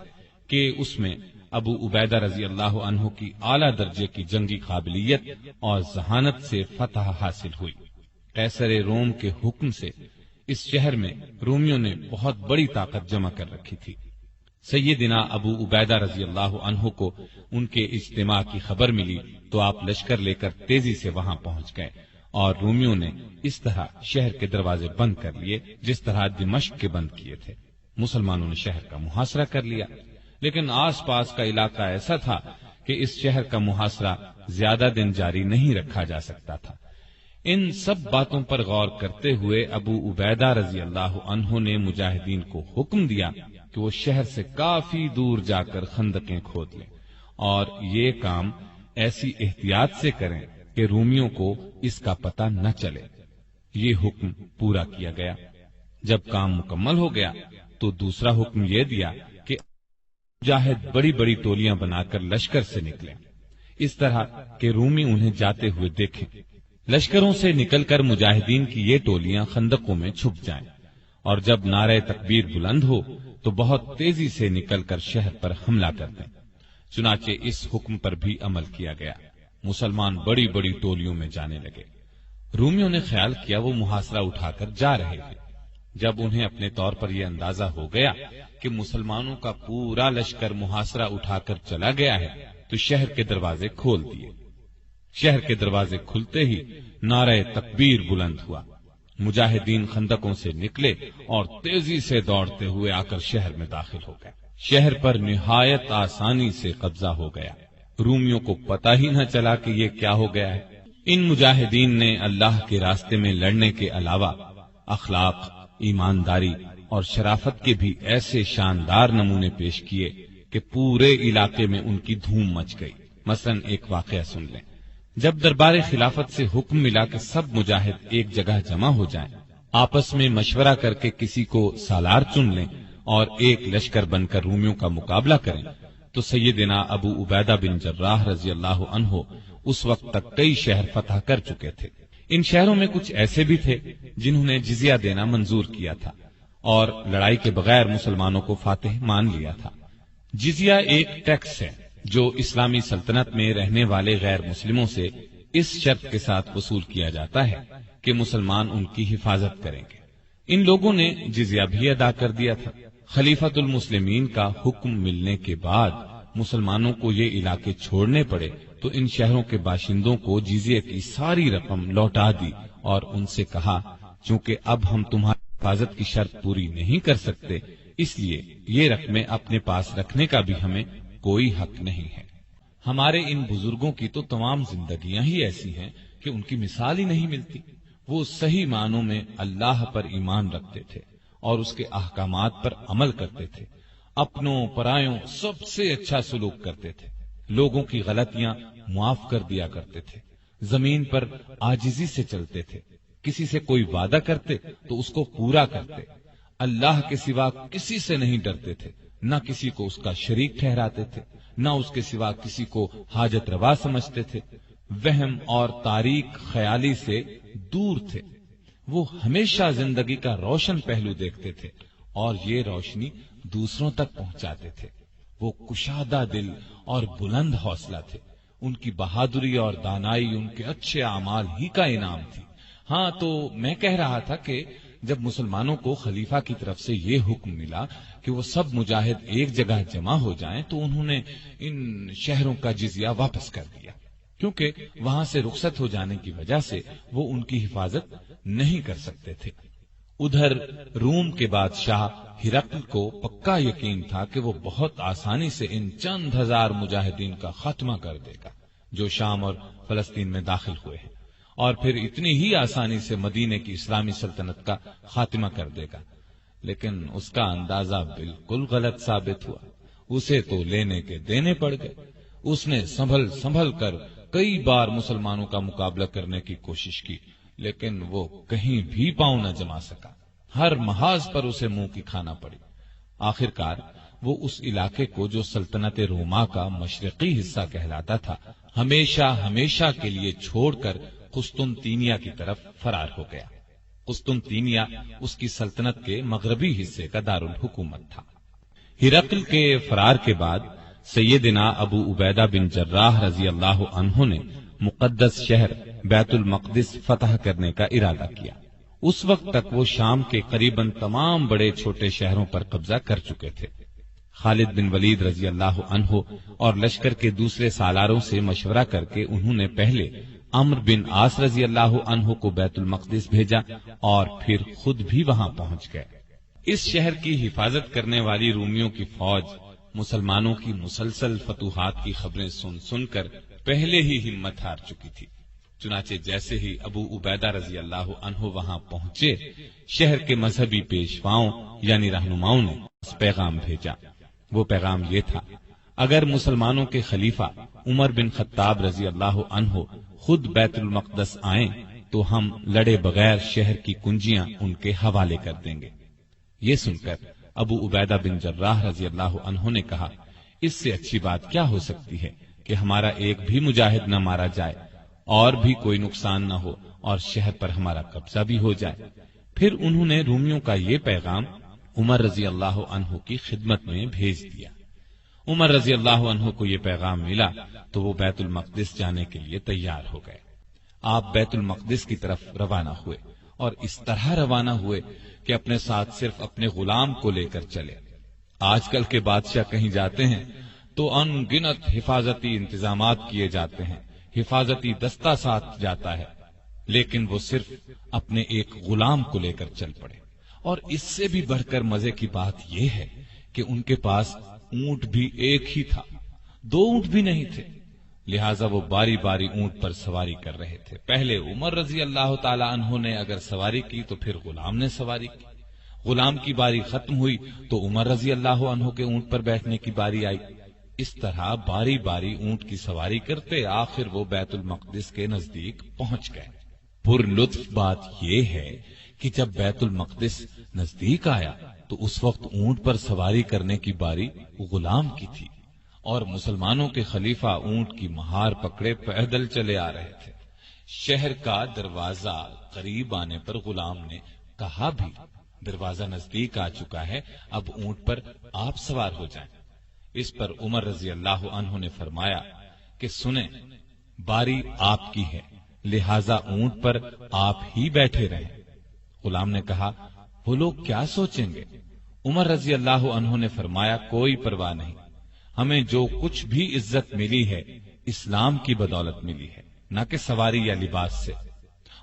کہ اس میں ابو عبیدہ رضی اللہ عنہ کی اعلیٰ درجے کی جنگی قابلیت اور ذہانت سے فتح حاصل ہوئی۔ قیصر روم کے حکم سے اس شہر میں رومیوں نے بہت بڑی طاقت جمع کر رکھی تھی۔ سیدنا ابو عبیدہ رضی اللہ عنہ کو ان کے اجتماع کی خبر ملی تو آپ لشکر لے کر تیزی سے وہاں پہنچ گئے اور رومیوں نے اس طرح شہر کے دروازے بند کر لیے جس طرح دمشق کے بند کیے تھے۔ مسلمانوں نے شہر کا محاصرہ کر لیا، لیکن آس پاس کا علاقہ ایسا تھا کہ اس شہر کا محاصرہ زیادہ دن جاری نہیں رکھا جا سکتا تھا۔ ان سب باتوں پر غور کرتے ہوئے ابو عبیدہ رضی اللہ عنہ نے مجاہدین کو حکم دیا کہ وہ شہر سے کافی دور جا کر خندقیں کھود لیں اور یہ کام ایسی احتیاط سے کریں کہ رومیوں کو اس کا پتہ نہ چلے۔ یہ حکم پورا کیا گیا۔ جب کام مکمل ہو گیا تو دوسرا حکم یہ دیا کہ مجاہد بڑی بڑی ٹولیاں بنا کر لشکر سے نکلیں، اس طرح کہ رومی انہیں جاتے ہوئے دیکھیں۔ لشکروں سے نکل کر مجاہدین کی یہ ٹولیاں خندقوں میں چھپ جائیں اور جب نعرہ تکبیر بلند ہو تو بہت تیزی سے نکل کر شہر پر حملہ کر دیں۔ چنانچہ اس حکم پر بھی عمل کیا گیا۔ مسلمان بڑی بڑی ٹولیوں میں جانے لگے۔ رومیوں نے خیال کیا وہ محاصرہ اٹھا کر جا رہے تھے۔ جب انہیں اپنے طور پر یہ اندازہ ہو گیا کہ مسلمانوں کا پورا لشکر محاصرہ اٹھا کر چلا گیا ہے تو شہر کے دروازے کھول دیے۔ شہر کے دروازے کھلتے ہی نعرہ تکبیر بلند ہوا۔ مجاہدین خندقوں سے نکلے اور تیزی سے دوڑتے ہوئے آ کر شہر میں داخل ہو گئے۔ شہر پر نہایت آسانی سے قبضہ ہو گیا۔ رومیوں کو پتہ ہی نہ چلا کہ یہ کیا ہو گیا ہے۔ ان مجاہدین نے اللہ کے راستے میں لڑنے کے علاوہ اخلاق، ایمانداری اور شرافت کے بھی ایسے شاندار نمونے پیش کیے کہ پورے علاقے میں ان کی دھوم مچ گئی۔ مثلا ایک واقعہ سن لیں۔ جب دربار خلافت سے حکم ملا کہ سب مجاہد ایک جگہ جمع ہو جائیں، آپس میں مشورہ کر کے کسی کو سالار چن لیں اور ایک لشکر بن کر رومیوں کا مقابلہ کریں، تو سیدنا ابو عبیدہ بن جراح رضی اللہ عنہ اس وقت تک کئی شہر فتح کر چکے تھے۔ ان شہروں میں کچھ ایسے بھی تھے جنہوں نے جزیہ دینا منظور کیا تھا اور لڑائی کے بغیر مسلمانوں کو فاتح مان لیا تھا۔ جزیہ ایک ٹیکس ہے جو اسلامی سلطنت میں رہنے والے غیر مسلموں سے اس شرط کے ساتھ وصول کیا جاتا ہے کہ مسلمان ان کی حفاظت کریں گے۔ ان لوگوں نے جزیہ بھی ادا کر دیا تھا۔ خلیفۃ المسلمین کا حکم ملنے کے بعد مسلمانوں کو یہ علاقے چھوڑنے پڑے تو ان شہروں کے باشندوں کو جزیے کی ساری رقم لوٹا دی اور ان سے کہا چونکہ اب ہم تمہاری حفاظت کی شرط پوری نہیں کر سکتے، اس لیے یہ رقمیں اپنے پاس رکھنے کا بھی ہمیں کوئی حق نہیں ہے۔ ہمارے ان بزرگوں کی تو تمام زندگیاں ہی ایسی ہیں کہ ان کی مثال ہی نہیں ملتی۔ وہ صحیح معنوں میں اللہ پر ایمان رکھتے تھے اور اس کے احکامات پر عمل کرتے تھے، اپنوں پرایوں سب سے اچھا سلوک کرتے تھے، لوگوں کی غلطیاں معاف کر دیا کرتے تھے، زمین پر عاجزی سے چلتے تھے، کسی سے کوئی وعدہ کرتے تو اس کو پورا کرتے، اللہ کے سوا کسی سے نہیں ڈرتے تھے، نہ کسی کو اس کا شریک ٹھہراتے تھے، نہ اس کے سوا کسی کو حاجت روا سمجھتے تھے، وہم اور تاریک خیالی سے دور تھے۔ وہ ہمیشہ زندگی کا روشن پہلو دیکھتے تھے اور یہ روشنی دوسروں تک پہنچاتے تھے۔ وہ کشادہ دل اور بلند حوصلہ تھے۔ ان کی بہادری اور دانائی ان کے اچھے اعمال ہی کا انعام تھی۔ ہاں، تو میں کہہ رہا تھا کہ جب مسلمانوں کو خلیفہ کی طرف سے یہ حکم ملا کہ وہ سب مجاہد ایک جگہ جمع ہو جائیں تو انہوں نے ان شہروں کا جزیہ واپس کر دیا، کیونکہ وہاں سے رخصت ہو جانے کی وجہ سے وہ ان کی حفاظت نہیں کر سکتے تھے۔ ادھر روم کے بادشاہ ہرقل کو پکا یقین تھا کہ وہ بہت آسانی سے ان چند ہزار مجاہدین کا خاتمہ کر دے گا جو شام اور فلسطین میں داخل ہوئے ہیں، اور پھر اتنی ہی آسانی سے مدینے کی اسلامی سلطنت کا خاتمہ کر دے گا۔ لیکن اس کا اندازہ بالکل غلط ثابت ہوا۔ اسے تو لینے کے دینے پڑ گئے۔ اس نے سنبھل کر کئی بار مسلمانوں کا مقابلہ کرنے کی کوشش کی، لیکن وہ کہیں بھی پاؤں نہ جما سکا۔ ہر محاذ پر اسے منہ کی کھانا پڑی۔ آخرکار وہ اس علاقے کو جو سلطنت روما کا مشرقی حصہ کہلاتا تھا ہمیشہ کے لیے چھوڑ کر قسطنطینیہ کی طرف فرار ہو گیا۔ قسطنطینیہ اس کی سلطنت کے مغربی حصے کا دارالحکومت تھا۔ ہرقل کے فرار کے بعد سیدنا ابو عبیدہ بن جراح رضی اللہ عنہ نے مقدس شہر بیت المقدس فتح کرنے کا ارادہ کیا۔ اس وقت تک وہ شام کے قریباً تمام بڑے چھوٹے شہروں پر قبضہ کر چکے تھے۔ خالد بن ولید رضی اللہ عنہ اور لشکر کے دوسرے سالاروں سے مشورہ کر کے انہوں نے پہلے عمرو بن عاص رضی اللہ عنہ کو بیت المقدس بھیجا اور پھر خود بھی وہاں پہنچ گئے۔ اس شہر کی حفاظت کرنے والی رومیوں کی فوج مسلمانوں کی مسلسل فتوحات کی خبریں سن کر پہلے ہی ہمت ہار چکی تھی۔ چنانچہ جیسے ہی ابو عبیدہ رضی اللہ عنہ وہاں پہنچے، شہر کے مذہبی پیشواؤں یعنی رہنماؤں نے پیغام بھیجا۔ وہ پیغام یہ تھا، اگر مسلمانوں کے خلیفہ عمر بن خطاب رضی اللہ عنہ خود بیت المقدس آئیں تو ہم لڑے بغیر شہر کی کنجیاں ان کے حوالے کر دیں گے۔ یہ سن کر ابو عبیدہ بن جراح رضی اللہ عنہ نے کہا، اس سے اچھی بات کیا ہو سکتی ہے کہ ہمارا ایک بھی مجاہد نہ مارا جائے اور بھی کوئی نقصان نہ ہو اور شہر پر ہمارا قبضہ بھی ہو جائے۔ پھر انہوں نے رومیوں کا یہ پیغام عمر رضی اللہ عنہ کی خدمت میں بھیج دیا۔ عمر رضی اللہ عنہ کو یہ پیغام ملا تو وہ بیت المقدس جانے کے لیے تیار ہو گئے۔ آپ بیت المقدس کی طرف روانہ ہوئے اور اس طرح روانہ ہوئے کہ اپنے ساتھ صرف اپنے غلام کو لے کر چلے۔ آج کل کے بادشاہ کہیں جاتے ہیں تو ان گنت حفاظتی انتظامات کیے جاتے ہیں، حفاظتی دستہ ساتھ جاتا ہے، لیکن وہ صرف اپنے ایک غلام کو لے کر چل پڑے۔ اور اس سے بھی بڑھ کر مزے کی بات یہ ہے کہ ان کے پاس اونٹ بھی ایک ہی تھا، دو اونٹ بھی نہیں تھے، لہٰذا وہ باری باری اونٹ پر سواری کر رہے تھے۔ پہلے عمر رضی اللہ تعالی عنہ نے اگر سواری کی تو پھر غلام نے سواری کی، غلام کی باری ختم ہوئی تو عمر رضی اللہ عنہ کے اونٹ پر بیٹھنے کی باری آئی۔ اس طرح باری باری اونٹ کی سواری کرتے آخر وہ بیت المقدس کے نزدیک پہنچ گئے۔ پر لطف بات یہ ہے کہ جب بیت المقدس نزدیک آیا تو اس وقت اونٹ پر سواری کرنے کی باری غلام کی تھی اور مسلمانوں کے خلیفہ اونٹ کی مہار پکڑے پیدل چلے آ رہے تھے۔ شہر کا دروازہ قریب آنے پر غلام نے کہا بھی، دروازہ نزدیک آ چکا ہے، اب اونٹ پر آپ سوار ہو جائیں۔ اس پر عمر رضی اللہ عنہ نے فرمایا کہ سنیں، باری آپ کی ہے، لہذا اونٹ پر آپ ہی بیٹھے رہیں۔ غلام نے کہا، وہ لوگ کیا سوچیں گے؟ عمر رضی اللہ عنہ نے فرمایا، کوئی پرواہ نہیں، ہمیں جو کچھ بھی عزت ملی ہے اسلام کی بدولت ملی ہے، نہ کہ سواری یا لباس سے۔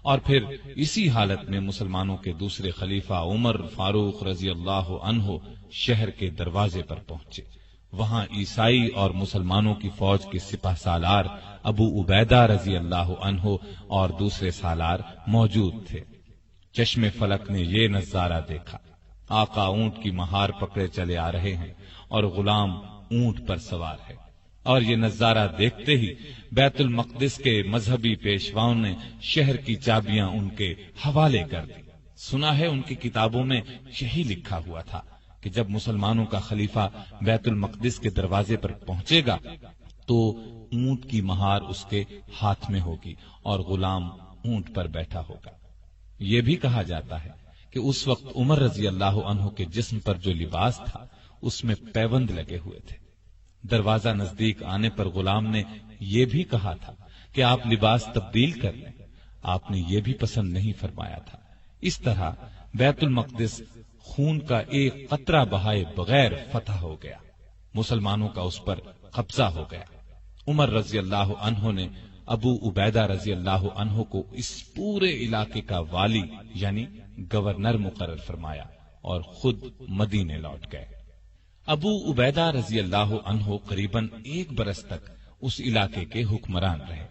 اور پھر اسی حالت میں مسلمانوں کے دوسرے خلیفہ عمر فاروق رضی اللہ عنہ شہر کے دروازے پر پہنچے۔ وہاں عیسائی اور مسلمانوں کی فوج کے سپہ سالار ابو عبیدہ رضی اللہ عنہ اور دوسرے سالار موجود تھے۔ چشم فلک نے یہ نظارہ دیکھا، آقا اونٹ کی مہار پکڑے چلے آ رہے ہیں اور غلام اونٹ پر سوار ہے، اور یہ نظارہ دیکھتے ہی بیت المقدس کے مذہبی پیشواؤں نے شہر کی چابیاں ان کے حوالے کر دی۔ سنا ہے ان کی کتابوں میں یہی لکھا ہوا تھا کہ جب مسلمانوں کا خلیفہ بیت المقدس کے دروازے پر پہنچے گا تو اونٹ کی مہار اس کے ہاتھ میں ہوگی اور غلام اونٹ پر بیٹھا ہوگا۔ یہ بھی کہا جاتا ہے کہ اس وقت عمر رضی اللہ عنہ کے جسم پر جو لباس تھا اس میں پیوند لگے ہوئے تھے۔ دروازہ نزدیک آنے پر غلام نے یہ بھی کہا تھا کہ آپ لباس تبدیل کر لیں، آپ نے یہ بھی پسند نہیں فرمایا تھا۔ اس طرح بیت المقدس خون کا ایک قطرہ بہائے بغیر فتح ہو گیا، مسلمانوں کا اس پر قبضہ ہو گیا۔ عمر رضی اللہ عنہ نے ابو عبیدہ رضی اللہ عنہ کو اس پورے علاقے کا والی یعنی گورنر مقرر فرمایا اور خود مدینے لوٹ گئے۔ ابو عبیدہ رضی اللہ عنہ قریباً 1 برس تک اس علاقے کے حکمران رہے،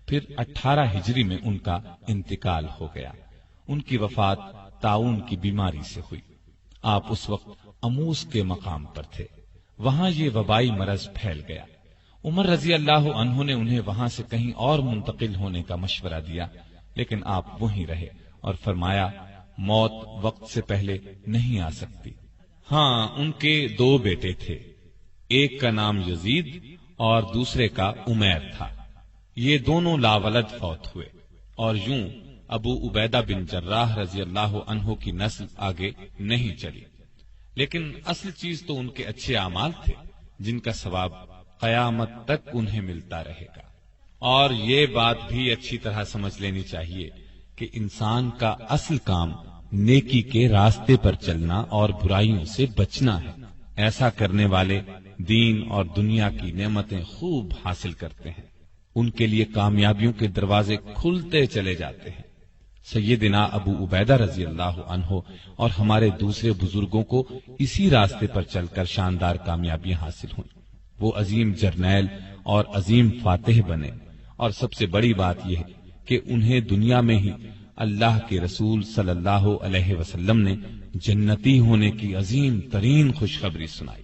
پھر 18 ہجری میں ان کا انتقال ہو گیا۔ ان کی وفات طاعون کی بیماری سے ہوئی۔ آپ اس وقت اموس کے مقام پر تھے، وہاں یہ وبائی مرض پھیل گیا۔ عمر رضی اللہ عنہ نے انہیں وہاں سے کہیں اور منتقل ہونے کا مشورہ دیا، لیکن آپ وہیں رہے اور فرمایا موت وقت سے پہلے نہیں آ سکتی۔ ہاں، ان کے 2 بیٹے تھے، ایک کا نام یزید اور دوسرے کا عمیر تھا۔ یہ دونوں لاولد فوت ہوئے اور یوں ابو عبیدہ بن جراح رضی اللہ عنہ کی نسل آگے نہیں چلی۔ لیکن اصل چیز تو ان کے اچھے اعمال تھے جن کا ثواب قیامت تک انہیں ملتا رہے گا۔ اور یہ بات بھی اچھی طرح سمجھ لینی چاہیے کہ انسان کا اصل کام نیکی کے راستے پر چلنا اور برائیوں سے بچنا ہے۔ ایسا کرنے والے دین اور دنیا کی نعمتیں خوب حاصل کرتے ہیں، ان کے لیے کامیابیوں کے دروازے کھلتے چلے جاتے ہیں۔ سیدنا ابو عبیدہ رضی اللہ عنہ اور ہمارے دوسرے بزرگوں کو اسی راستے پر چل کر شاندار کامیابیاں حاصل ہوئیں۔ وہ عظیم جرنیل اور عظیم فاتح بنے، اور سب سے بڑی بات یہ ہے کہ انہیں دنیا میں ہی اللہ کے رسول صلی اللہ علیہ وسلم نے جنتی ہونے کی عظیم ترین خوشخبری سنائی۔